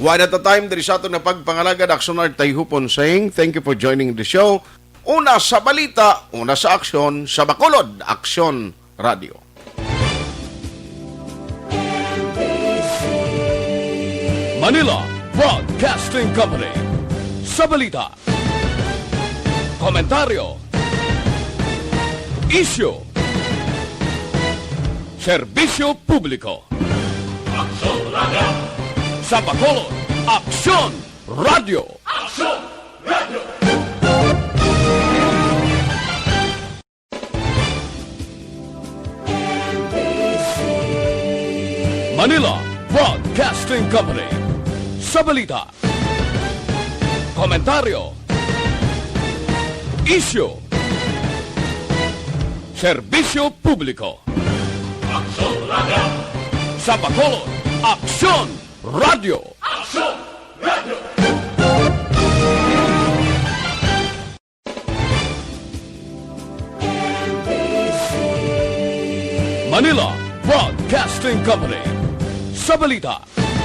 One at a time, diri sa ato na pagpangalagad, Aksyonar Tayhupon saying, thank you for joining the show. Una sa balita, una sa aksyon, sa Bacolod, Aksyon Radio. Manila Broadcasting Company. Sa balita, komentaryo, issue, serbisyo publiko. Aksyon Radio. Sa Bacolod, Aksyon Radio. Aksyon Radio. Manila Broadcasting Company. Sa balita, komentaryo, issue, serbisyo publiko. Aksyon Radio. Sa Bacolod, Aksyon Radio. Aksyon Radio. Manila Broadcasting Company. Sa balita,